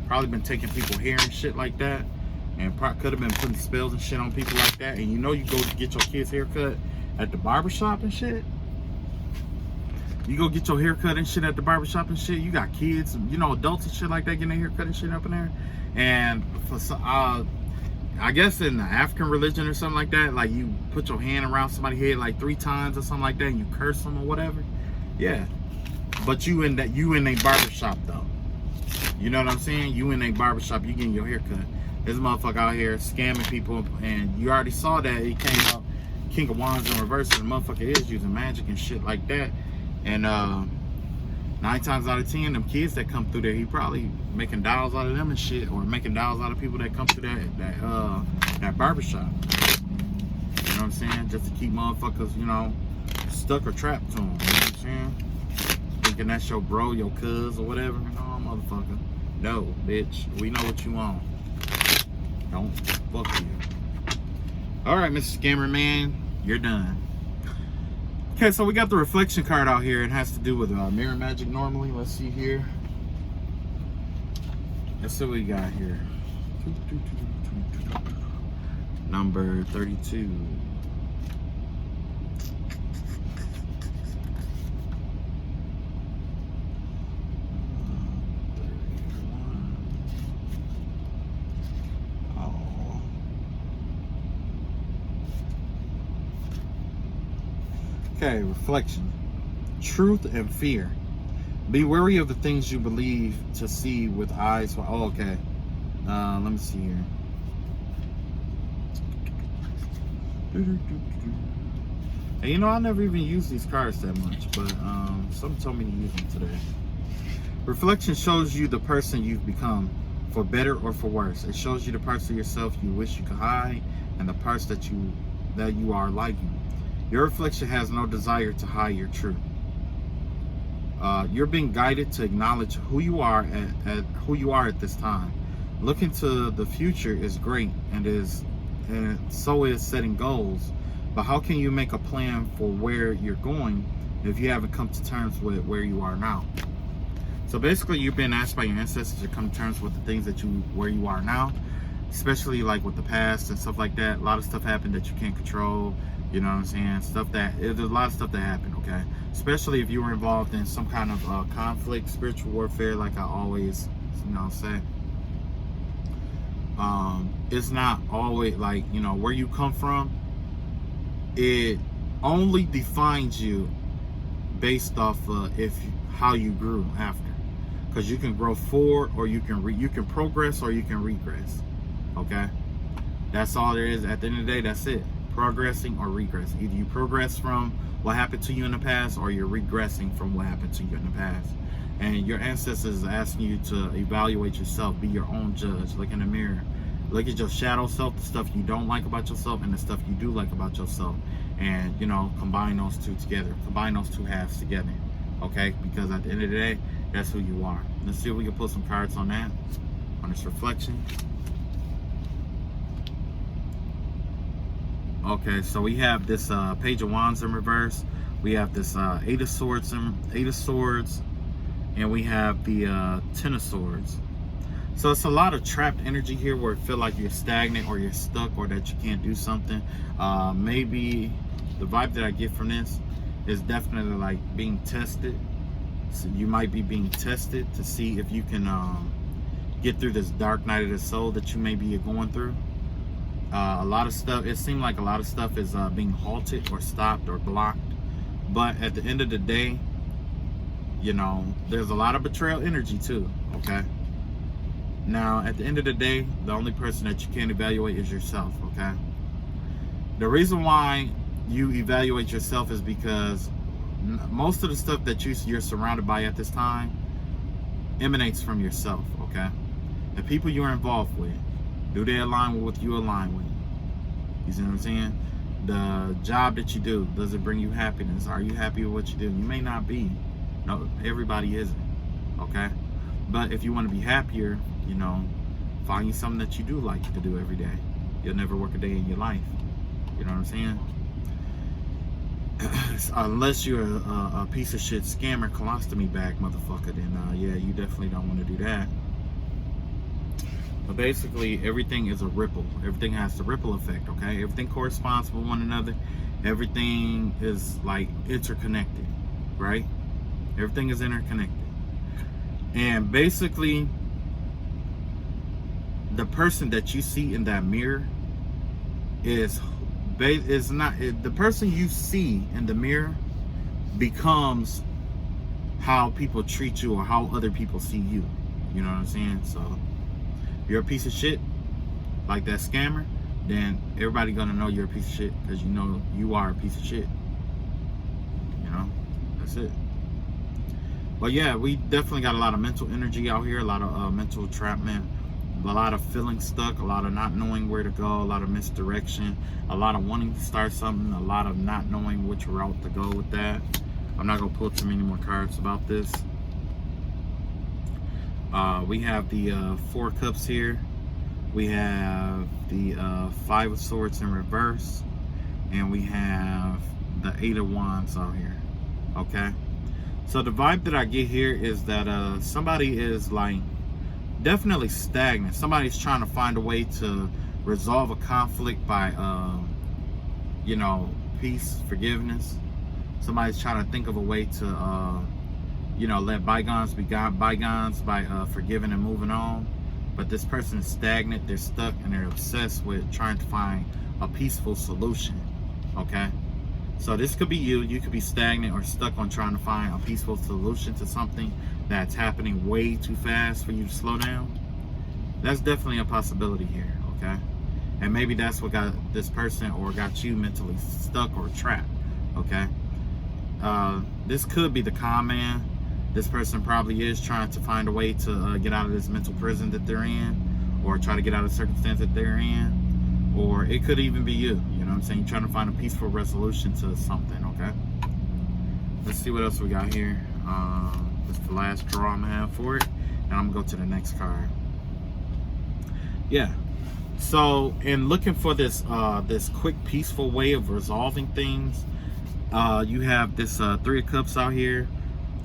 probably been taking people's hair and shit like that, and could have been putting spells and shit on people like that. And you know, you go to get your kids haircut at the barbershop and shit. You go get your haircut and shit at the barbershop and shit. You got kids, you know, adults and shit like that getting their haircut and shit up in there. And for I guess in the African religion or something like that, like you put your hand around somebody's head like 3 times or something like that, and you curse them or whatever. Yeah. But you in a barbershop though. You know what I'm saying? You in a barbershop, you getting your hair cut. This motherfucker out here scamming people, and you already saw that he came up King of Wands in reverse, and the motherfucker is using magic and shit like that. And 9 times out of 10, them kids that come through there, he probably making dollars out of them and shit, or making dollars out of people that come through that barbershop. You know what I'm saying? Just to keep motherfuckers, you know, stuck or trapped to them. You know what I'm saying? thinking that's your bro, your cuz, or whatever. No, motherfucker. No, bitch. We know what you want. Don't fuck you. Alright, Mr. Scammer Man, you're done. Okay, so we got the reflection card out here. It has to do with mirror magic normally. Let's see here. Let's see what we got here. Number 32. Okay, reflection. Truth and fear. Be wary of the things you believe to see with eyes. Oh, okay. Let me see here. Hey, you know, I never even use these cards that much, but someone told me to use them today. Reflection shows you the person you've become, for better or for worse. It shows you the parts of yourself you wish you could hide, and the parts that you are liking. Your reflection has no desire to hide your truth. You're being guided to acknowledge who you are at this time. Looking to the future is great, and so is setting goals. But how can you make a plan for where you're going if you haven't come to terms with where you are now? So basically, you've been asked by your ancestors to come to terms with the things where you are now, especially like with the past and stuff like that. A lot of stuff happened that you can't control. You know what I'm saying? There's a lot of stuff that happened, okay? Especially if you were involved in some kind of conflict, spiritual warfare, like I always, say. It's not always like, where you come from. It only defines you based off how you grew after. Because you can grow forward, or you can progress, or you can regress, okay? That's all there is. At the end of the day, that's it. Progressing or regressing. Either you progress from what happened to you in the past, or you're regressing from what happened to you in the past. And your ancestors are asking you to evaluate yourself, be your own judge. Look in the mirror, look at your shadow self, the stuff you don't like about yourself and the stuff you do like about yourself, and combine those two together, combine those two halves together, okay? Because at the end of the day, that's who you are. Let's see if we can put some cards on that, on this reflection. Okay, so we have this Page of Wands in reverse. We have this Eight of Swords, and we have the Ten of Swords. So it's a lot of trapped energy here, where it feel like you're stagnant, or you're stuck, or that you can't do something. Maybe the vibe that I get from this is definitely like being tested. So you might be being tested to see if you can get through this dark night of the soul that you may be going through. A lot of stuff, it seemed like a lot of stuff is being halted or stopped or blocked. But at the end of the day, there's a lot of betrayal energy too, okay? Now, at the end of the day, the only person that you can evaluate is yourself, okay? The reason why you evaluate yourself is because most of the stuff that you're surrounded by at this time emanates from yourself, okay? The people you're involved with, do they align with what you align with? You see what I'm saying? The job that you do, does it bring you happiness? Are you happy with what you do? You may not be. No, everybody isn't, okay? But if you want to be happier, find you something that you do like to do every day. You'll never work a day in your life. You know what I'm saying? Unless you're a piece of shit scammer, colostomy bag motherfucker, then yeah, you definitely don't want to do that. But basically, everything is a ripple. Everything has the ripple effect, okay? Everything corresponds with one another. Everything is like interconnected, right? Everything is interconnected. And basically, the person that you see in that mirror is not the person you see in the mirror becomes how people treat you or how other people see you. You know what I'm saying? So if you're a piece of shit like that scammer, then everybody gonna know you're a piece of shit, because you are a piece of shit. That's it. But yeah, we definitely got a lot of mental energy out here, a lot of mental entrapment, a lot of feeling stuck, a lot of not knowing where to go, a lot of misdirection, a lot of wanting to start something, a lot of not knowing which route to go with that. I'm not going to pull too many more cards about this. We have the 4 cups here. We have the 5 of swords in reverse. And we have the 8 of wands out here. Okay. So the vibe that I get here is that somebody is like definitely stagnant. Somebody's trying to find a way to resolve a conflict by, you know, peace, forgiveness. Somebody's trying to think of a way to, you know, let bygones be bygones by forgiving and moving on. But this person is stagnant, they're stuck, and they're obsessed with trying to find a peaceful solution. Okay? So this could be you. You could be stagnant or stuck on trying to find a peaceful solution to something that's happening way too fast for you to slow down. That's definitely a possibility here, okay? And maybe that's what got this person or got you mentally stuck or trapped, okay? This could be the con man. This person probably is trying to find a way to get out of this mental prison that they're in, or try to get out of the circumstance that they're in. Or it could even be you, you know what I'm saying? You're trying to find a peaceful resolution to something, okay? Let's see what else we got here. This is the last draw I'm gonna have for it, and I'm gonna go to the next card. Yeah. So, in looking for this this quick, peaceful way of resolving things, you have this 3 of cups out here.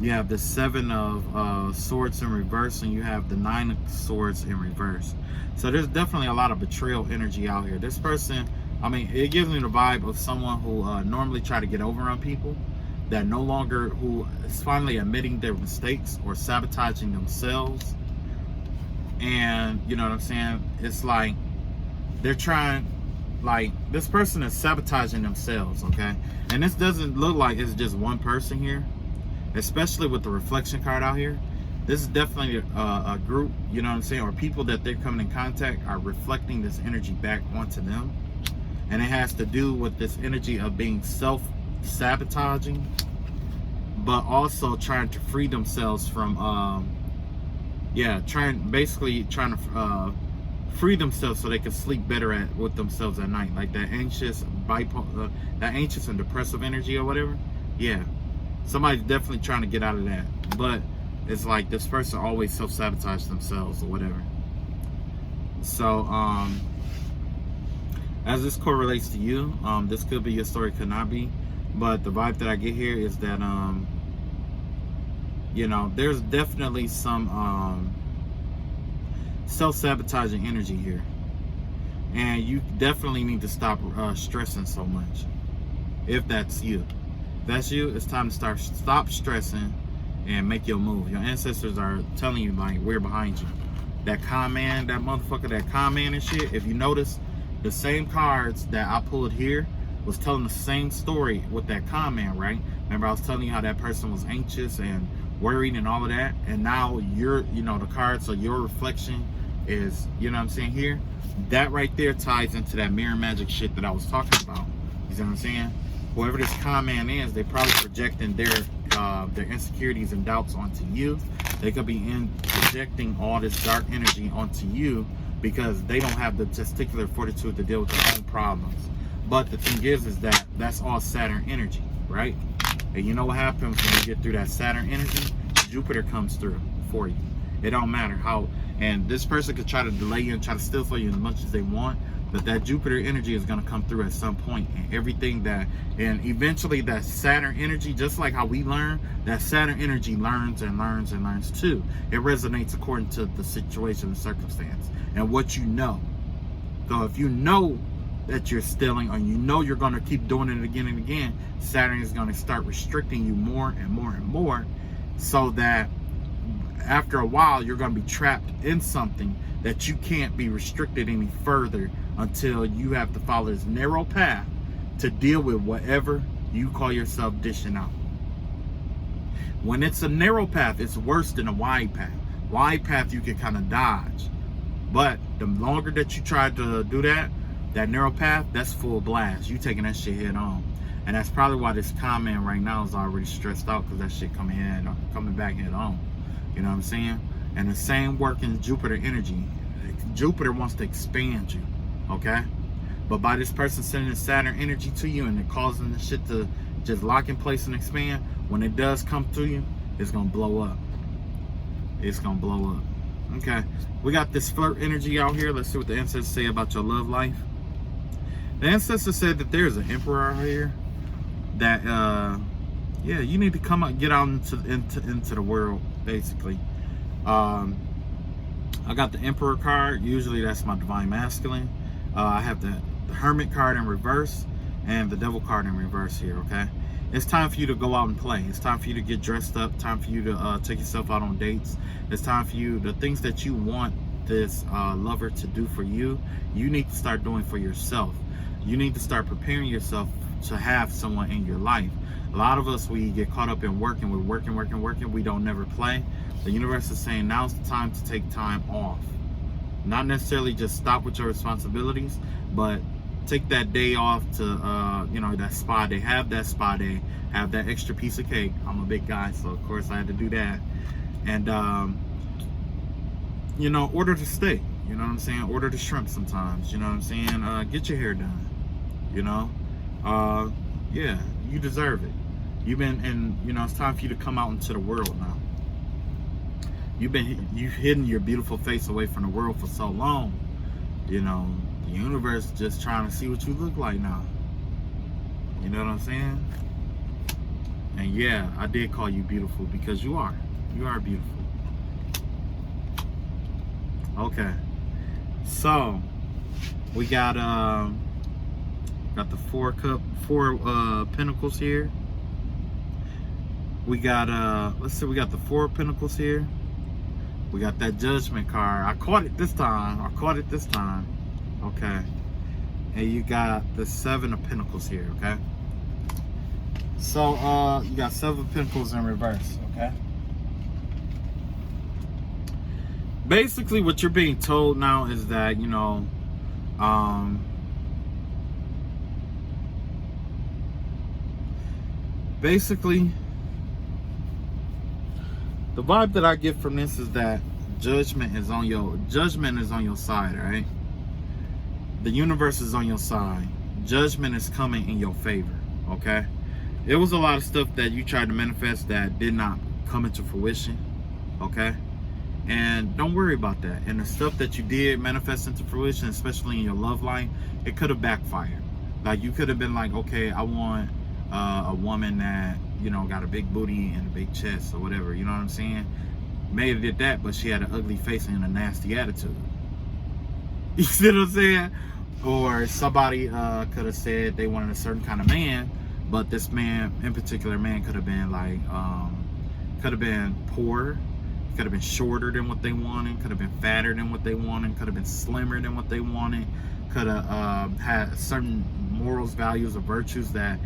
You have the 7 of swords in reverse, and you have the 9 of swords in reverse. So there's definitely a lot of betrayal energy out here. This person, I mean, it gives me the vibe of someone who normally try to get over on people, that no longer, who is finally admitting their mistakes or sabotaging themselves. And you know what I'm saying? It's like they're trying, like, this person is sabotaging themselves, okay? And this doesn't look like it's just one person here, especially with the reflection card out here. This is definitely a group, you know what I'm saying, or people that they're coming in contact are reflecting this energy back onto them. And it has to do with this energy of being self-sabotaging, but also trying to free themselves from, trying to free themselves so they can sleep better with themselves at night. Like that anxious, that anxious and depressive energy or whatever. Yeah. Somebody's definitely trying to get out of that, but it's like this person always self-sabotage themselves or whatever. So, as this correlates to you, this could be your story, could not be, but the vibe that I get here is that, you know, there's definitely some self-sabotaging energy here, and you definitely need to stop stressing so much. If that's you. If that's you, it's time to stop stressing and make your move. Your ancestors are telling you, like, we're behind you. That con man, that motherfucker, that con man and shit. If you notice, the same cards that I pulled here was telling the same story with that con man, right? Remember I was telling you how that person was anxious and worried and all of that, and now you're, you know, the cards, so your reflection is, you know what I'm saying, here. That right there ties into that mirror magic shit that I was talking about. You see what I'm saying? Whoever this con man is, they're probably projecting their insecurities and doubts onto you. They could be projecting all this dark energy onto you because they don't have the testicular fortitude to deal with their own problems. But the thing is that that's all Saturn energy, right? And you know what happens when you get through that Saturn energy? Jupiter comes through for you. It don't matter how, and this person could try to delay you and try to steal for you as much as they want, but that Jupiter energy is going to come through at some point, and everything that, and eventually that Saturn energy, just like how we learn, that Saturn energy learns and learns and learns too. It resonates according to the situation and circumstance and what you know. So if you know that you're stealing, or you know you're going to keep doing it again and again, Saturn is going to start restricting you more and more and more, so that after a while you're going to be trapped in something that you can't be restricted any further, until you have to follow this narrow path to deal with whatever you call yourself dishing out. When it's a narrow path, it's worse than a wide path. Wide path you can kind of dodge, but the longer that you try to do that narrow path, that's full blast. You taking that shit head on. And that's probably why this con man right now is already stressed out, because that shit coming back head on. You know what I'm saying? And the same working Jupiter energy. Jupiter wants to expand you, okay? But by this person sending Saturn energy to you and it causing the shit to just lock in place and expand, when it does come to you, it's gonna blow up. It's gonna blow up. Okay, we got this flirt energy out here. Let's see what the ancestors say about your love life. The ancestors said that there's an emperor out here that yeah, you need to come out, get out into the world, basically. I got the Emperor card. Usually that's my divine masculine. I have the Hermit card in reverse and the Devil card in reverse here. Okay, it's time for you to go out and play. It's time for you to get dressed up. Time for you to take yourself out on dates. It's time for you, the things that you want this lover to do for you, you need to start doing for yourself. You need to start preparing yourself to have someone in your life. A lot of us, we get caught up in working. We're working. We don't never play. The universe is saying now's the time to take time off. Not necessarily just stop with your responsibilities, but take that day off to, you know, that spa day. Have that spa day. Have that extra piece of cake. I'm a big guy, so of course I had to do that. And, you know, order to stay. You know what I'm saying? Order to shrimp sometimes. You know what I'm saying? Get your hair done. You know? Yeah, you deserve it. You've been, and you know, it's time for you to come out into the world now. You've hidden your beautiful face away from the world for so long. You know, the universe just trying to see what you look like now. You know what I'm saying? And yeah, I did call you beautiful because you are. You are beautiful. Okay. So we got the four pentacles here. We got let's see, we got the 4 of pentacles here. We got that Judgment card. I caught it this time. Okay. And you got the 7 of pentacles here, okay? So you got 7 of pentacles in reverse, okay? Basically what you're being told now is that, you know, basically the vibe that I get from this is that judgment is on your side, right? The universe is on your side. Judgment is coming in your favor, okay? It was a lot of stuff that you tried to manifest that did not come into fruition, okay? And don't worry about that. And the stuff that you did manifest into fruition, especially in your love life, it could have backfired. Like, you could have been like, okay, I want a woman that, you know, got a big booty and a big chest or whatever, you know what I'm saying? May have did that, but she had an ugly face and a nasty attitude. You see what I'm saying? Or somebody could have said they wanted a certain kind of man, but this man, in particular man, could have been like, could have been poor, could have been shorter than what they wanted, could have been fatter than what they wanted, could have been slimmer than what they wanted, could have had certain morals, values, or virtues that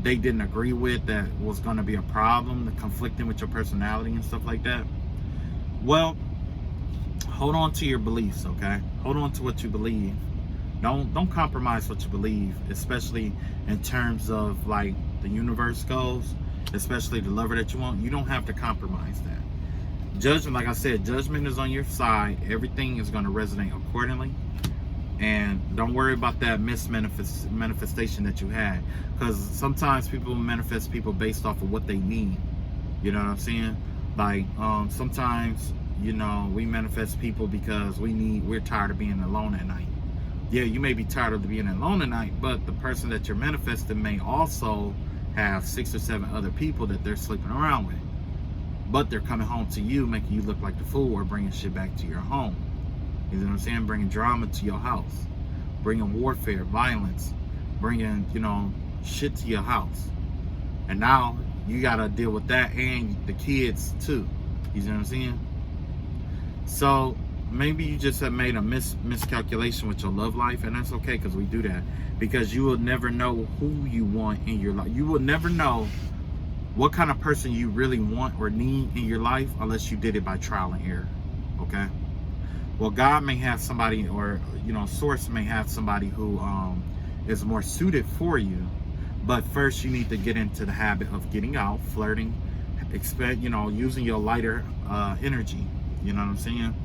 they didn't agree with, that was going to be a problem, the conflicting with your personality and stuff like that. Well, hold on to your beliefs, okay? Hold on to what you believe. Don't compromise what you believe, especially in terms of like the universe goes, especially the lover that you want. You don't have to compromise that. Judgment, like I said, judgment is on your side. Everything is going to resonate accordingly. And don't worry about that manifestation that you had, because sometimes people manifest people based off of what they need. You know what I'm saying? Like sometimes, you know, we manifest people because we're tired of being alone at night. Yeah, you may be tired of being alone at night, but the person that you're manifesting may also have 6 or 7 other people that they're sleeping around with, but they're coming home to you, making you look like the fool, or bringing shit back to your home. You know what I'm saying? Bringing drama to your house, bringing warfare, violence, bringing, you know, shit to your house. And now you gotta deal with that and the kids too. You know what I'm saying? So maybe you just have made a miscalculation with your love life, and that's okay, because we do that. Because you will never know who you want in your life. You will never know what kind of person you really want or need in your life unless you did it by trial and error, okay? Well, God may have somebody, or, you know, source may have somebody who is more suited for you. But first you need to get into the habit of getting out, flirting, you know, using your lighter energy. You know what I'm saying?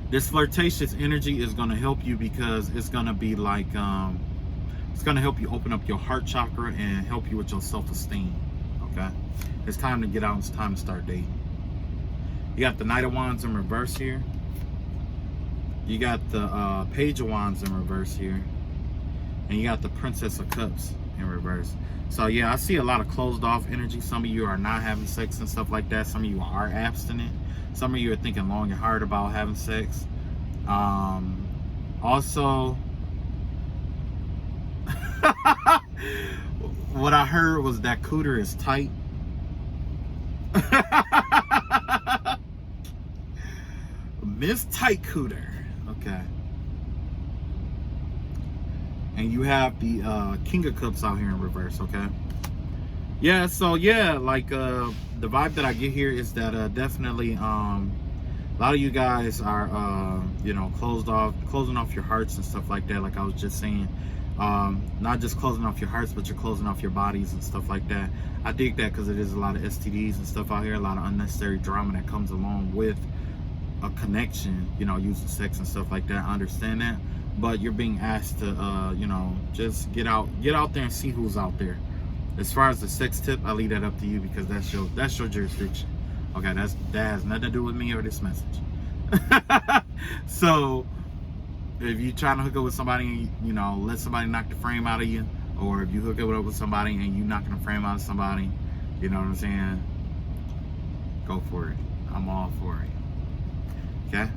This flirtatious energy is going to help you, because it's going to be like, it's going to help you open up your heart chakra and help you with your self-esteem. Okay, it's time to get out. It's time to start dating. You got the Knight of Wands in reverse here. You got the Page of Wands in reverse here. And you got the Princess of Cups in reverse. So yeah, I see a lot of closed off energy. Some of you are not having sex and stuff like that. Some of you are abstinent. Some of you are thinking long and hard about having sex. Also, what I heard was that cooter is tight. Miss Tight Cooter. Okay. And you have the King of Cups out here in reverse, okay? Yeah, so yeah, like the vibe that I get here is that definitely a lot of you guys are you know, closing off your hearts and stuff like that, like I was just saying. Not just closing off your hearts, but you're closing off your bodies and stuff like that. I dig that because it is a lot of STDs and stuff out here, a lot of unnecessary drama that comes along with a connection, you know, using sex and stuff like that. I understand that, but you're being asked to you know, just get out there and see who's out there. As far as the sex tip, I leave that up to you because that's your jurisdiction. Okay, that has nothing to do with me or this message. So if you trying to hook up with somebody, you know, let somebody knock the frame out of you, or if you hook up with somebody and you knocking the frame out of somebody, you know what I'm saying, go for it. I'm all for it. Okay.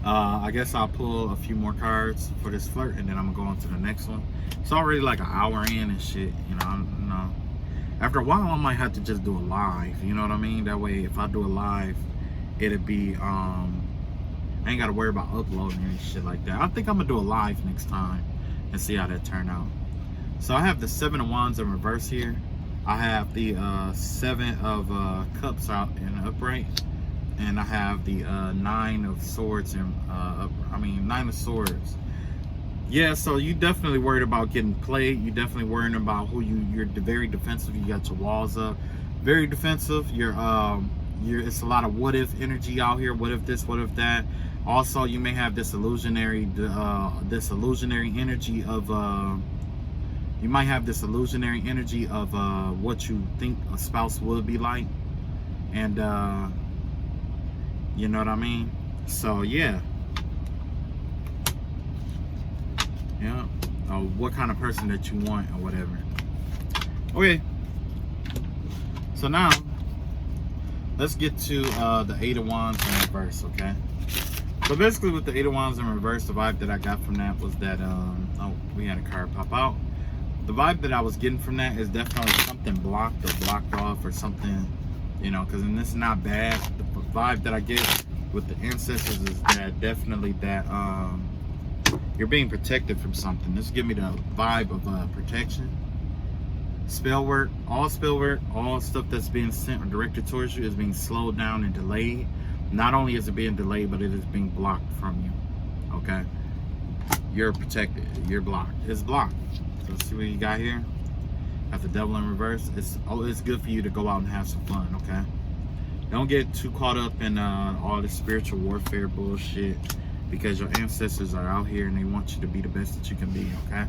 I guess I'll pull a few more cards for this flirt, and then I'm gonna go on to the next one. It's already like an hour in and shit, you know. After a while, I might have to just do a live. You know what I mean? That way, if I do a live, it'll be I ain't gotta worry about uploading and shit like that. I think I'm gonna do a live next time and see how that turn out. So I have the Seven of Wands in reverse here. I have the Seven of Cups out in upright. And I have the Nine of Swords and Nine of Swords. Yeah, so you definitely worried about getting played. You definitely worrying about who you're very defensive. You got your walls up, very defensive. You're it's a lot of what if energy out here. What if this? What if that? Also, you may have this illusionary energy of you might have this illusionary energy of what you think a spouse would be like, and you know what I mean? So yeah. What kind of person that you want or whatever. Okay. So now let's get to the Eight of Wands in reverse, okay? So basically with the Eight of Wands in reverse, the vibe that I got from that was that we had a card pop out. The vibe that I was getting from that is definitely something blocked or blocked off or something, you know, because this is not bad. The vibe that I get with the ancestors is that definitely that you're being protected from something. This give me the vibe of protection. Spell work, all stuff that's being sent or directed towards you is being slowed down and delayed. Not only is it being delayed, but it is being blocked from you. Okay, you're protected. You're blocked. It's blocked. So let's see what you got here. Got the Devil in reverse. It's good for you to go out and have some fun. Okay, don't get too caught up in all this spiritual warfare bullshit, because your ancestors are out here and they want you to be the best that you can be. Okay,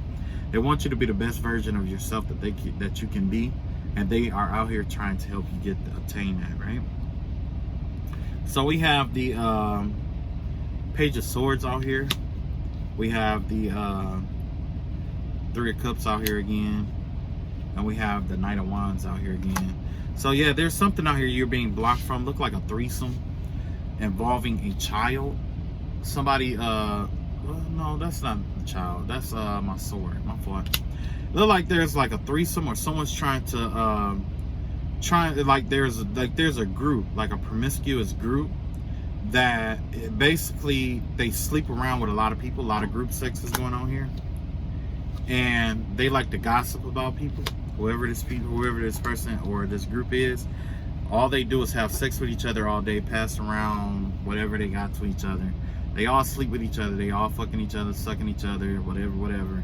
they want you to be the best version of yourself that you can be, and they are out here trying to help you obtain that, right? So we have the Page of Swords out here. We have the Three of Cups out here again, and we have the Knight of Wands out here again. So yeah, there's something out here you're being blocked from. Look like a threesome involving a child. Somebody well, no, that's not a child, that's my sword, my fault. Look like there's like a threesome, or someone's trying to there's a group, like a promiscuous group that basically they sleep around with a lot of people. A lot of group sex is going on here, and they like to gossip about people. Whoever this person or this group is, all they do is have sex with each other all day, pass around whatever they got to each other. They all sleep with each other. They all fucking each other, sucking each other, whatever.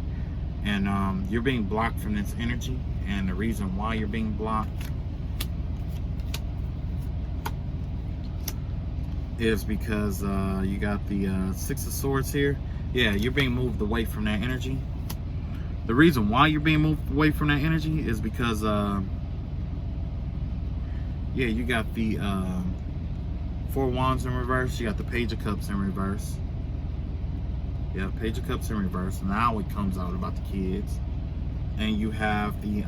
And you're being blocked from this energy. And the reason why you're being blocked is because you got the Six of Swords here. Yeah, you're being moved away from that energy. The reason why you're being moved away from that energy is because, yeah, you got the Four Wands in reverse. You got the Page of Cups in reverse. Yeah, Page of Cups in reverse. Now it comes out about the kids. And you have the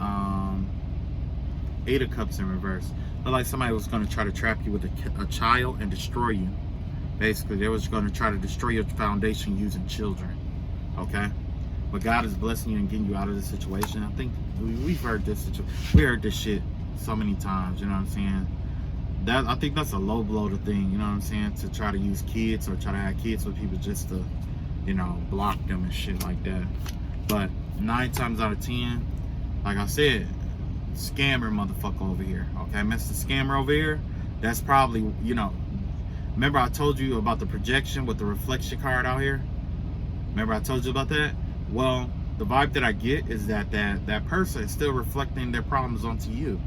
Eight of Cups in reverse. Look like somebody was going to try to trap you with a child and destroy you. Basically, they was going to try to destroy your foundation using children. Okay? But God is blessing you and getting you out of this situation. I think we've heard this. We heard this shit so many times. You know what I'm saying? I think that's a low blow to thing. You know what I'm saying? To try to use kids or try to have kids with people just to, you know, block them and shit like that. But 9 times out of 10, like I said, scammer motherfucker over here. Okay, Mr. Scammer over here. That's probably, you know. Remember I told you about the projection with the reflection card out here? Remember I told you about that? Well, the vibe that I get is that person is still reflecting their problems onto you.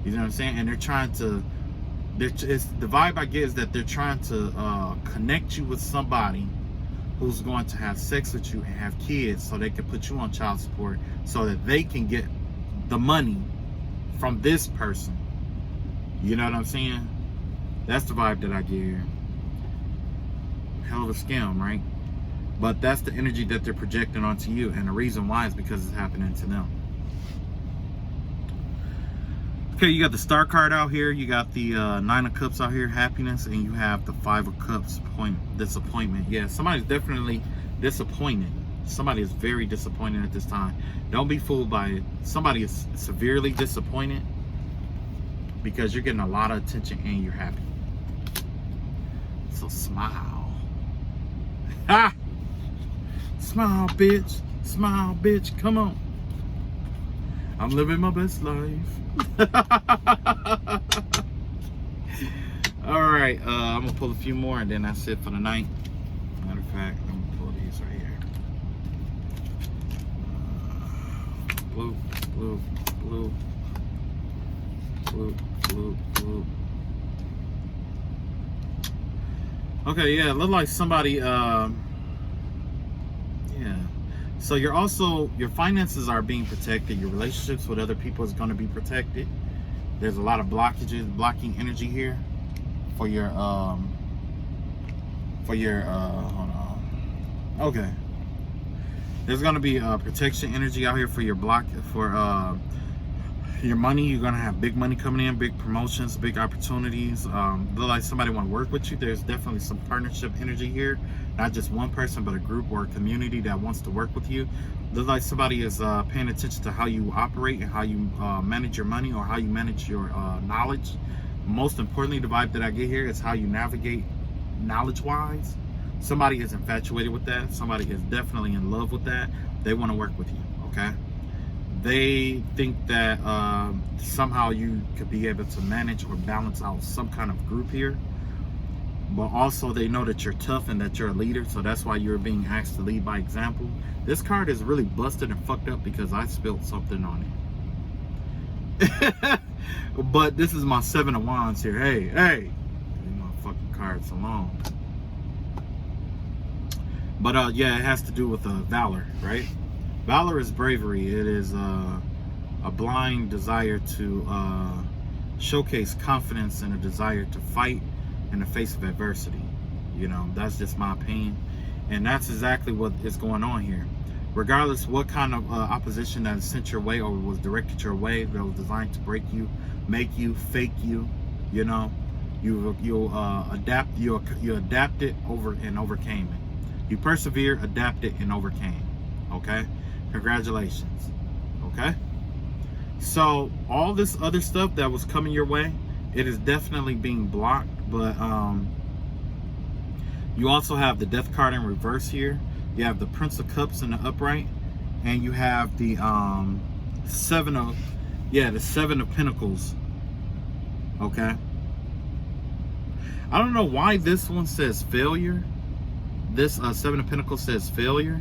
You know what I'm saying? And they're trying to, the vibe I get is that they're trying to connect you with somebody who's going to have sex with you and have kids so they can put you on child support so that they can get the money from this person. You know what I'm saying? That's the vibe that I get here. Hell of a scam, right? But that's the energy that they're projecting onto you, and the reason why is because it's happening to them. Okay, you got the Star card out here, you got the 9 of Cups out here, happiness, and you have the 5 of Cups, disappointment. Yeah, somebody's definitely disappointed. Somebody is very disappointed at this time. Don't be fooled by it. Somebody is severely disappointed because you're getting a lot of attention and you're happy. So smile. Ha! Smile, bitch. Smile, bitch. Come on. I'm living my best life. All right. I'm going to pull a few more and then that's it for the night. Matter of fact, I'm going to pull these right here. Blue, blue, blue. Blue, blue, blue. Okay, yeah, it looked like somebody, yeah. So your finances are being protected. Your relationships with other people is going to be protected. There's a lot of blocking energy here for your, hold on. Okay. There's going to be protection energy out here for your your money. You're gonna have big money coming in, big promotions, big opportunities. Look like somebody want to work with you. There's definitely some partnership energy here, not just one person but a group or a community that wants to work with you. Look like somebody is paying attention to how you operate and how you manage your money or how you manage your knowledge. Most importantly, the vibe that I get here is how you navigate knowledge wise. Somebody is infatuated with that. Somebody is definitely in love with that. They want to work with you. Okay, they think that somehow you could be able to manage or balance out some kind of group here, but also they know that you're tough and that you're a leader, so that's why you're being asked to lead by example. This card is really busted and fucked up because I spilled something on it. But this is my 7 of Wands here. Hey, leave my fucking cards alone. But yeah, it has to do with valor, right? Valor is bravery. It is a blind desire to showcase confidence and a desire to fight in the face of adversity. You know, that's just my opinion. And that's exactly what is going on here. Regardless what kind of opposition that is sent your way or was directed your way, that was designed to break you, make you, fake you, you know, you adapted over and overcame it. You persevered, adapted, and overcame. Okay? Congratulations. Okay? So all this other stuff that was coming your way, it is definitely being blocked. But you also have the Death card in reverse here. You have the Prince of Cups in the upright, and you have the the Seven of Pentacles. Okay. I don't know why this one says failure. This 7 of Pentacles says failure,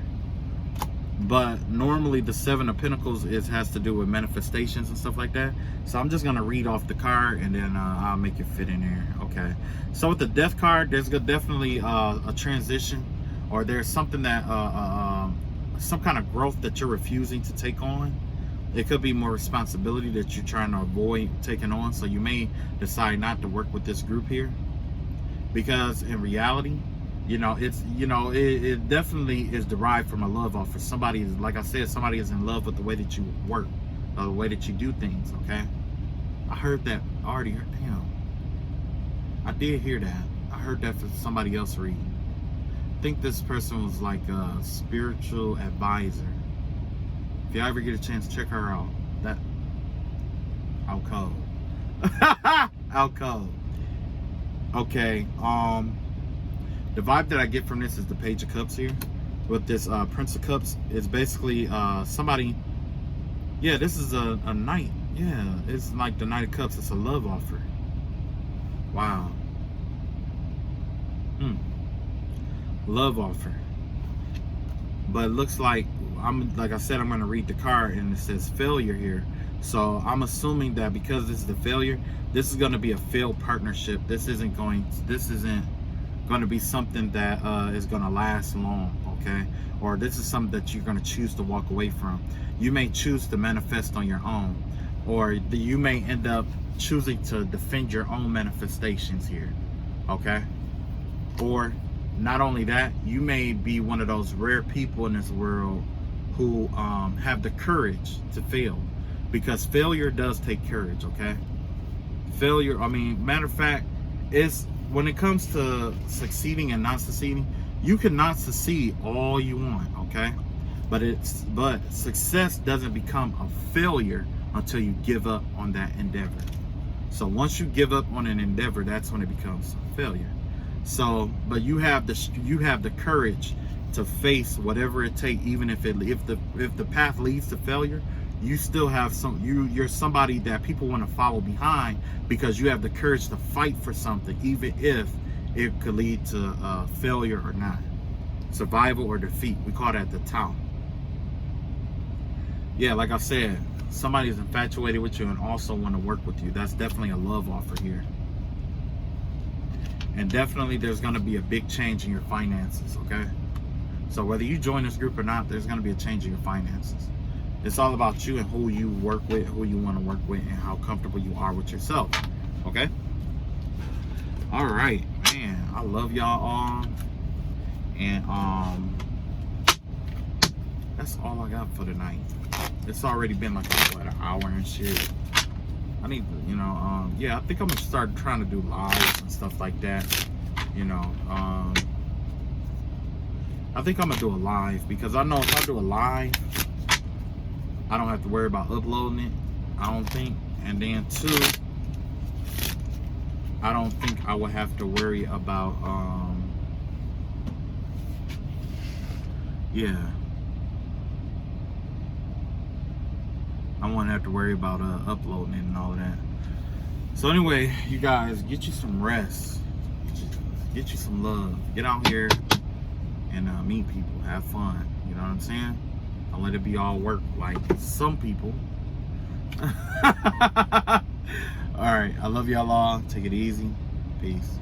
but normally the 7 of Pentacles has to do with manifestations and stuff like that. So I'm just gonna read off the card and then I'll make it fit in there. Okay. So with the Death card, there's definitely a transition, or there's something that some kind of growth that you're refusing to take on. It could be more responsibility that you're trying to avoid taking on. So you may decide not to work with this group here, because in reality, you know, it definitely is derived from a love offer. Somebody is, like I said, somebody is in love with the way that you work, or the way that you do things. Okay, I heard that already. Damn, I did hear that. I heard that from somebody else reading. I think this person was like a spiritual advisor. If you ever get a chance, check her out. That out cold. Out cold. Okay. The vibe that I get from this is the Page of Cups here. With this Prince of Cups, is basically somebody. Yeah, this is a knight. Yeah, it's like the Knight of Cups. It's a love offer. Wow. Love offer. But it looks like, like I said, I'm going to read the card, and it says failure here. So I'm assuming that because this is the failure, this is going to be a failed partnership. This isn't going to be something that is going to last long, okay? Or this is something that you're going to choose to walk away from. You may choose to manifest on your own, or you may end up choosing to defend your own manifestations here, okay? Or not only that, you may be one of those rare people in this world who have the courage to fail, because failure does take courage, okay? Failure, I mean, matter of fact, is when it comes to succeeding and not succeeding, you cannot succeed all you want, okay? But success doesn't become a failure until you give up on that endeavor. So once you give up on an endeavor, that's when it becomes a failure. So, but you have the courage to face whatever it takes, even if the path leads to failure. You still have you're somebody that people want to follow behind, because you have the courage to fight for something, even if it could lead to failure or not, survival or defeat. We call that the Tao. Yeah, like I said, somebody's infatuated with you and also want to work with you. That's definitely a love offer here. And definitely there's going to be a big change in your finances, okay? So whether you join this group or not, there's going to be a change in your finances. It's all about you and who you work with, who you want to work with, and how comfortable you are with yourself, okay? All right, man, I love y'all all. And that's all I got for tonight. It's already been like, what, an hour and shit. I need to, you know, yeah, I think I'm gonna start trying to do lives and stuff like that. You know, I think I'm gonna do a live, because I know if I do a live, I don't have to worry about uploading it, I don't think. And then two, I don't think I would have to worry about, yeah. I won't have to worry about uploading it and all of that. So anyway, you guys, get you some rest. Get you some love. Get out here and meet people. Have fun. You know what I'm saying? Don't let it be all work like some people. All right. I love y'all all. Take it easy. Peace.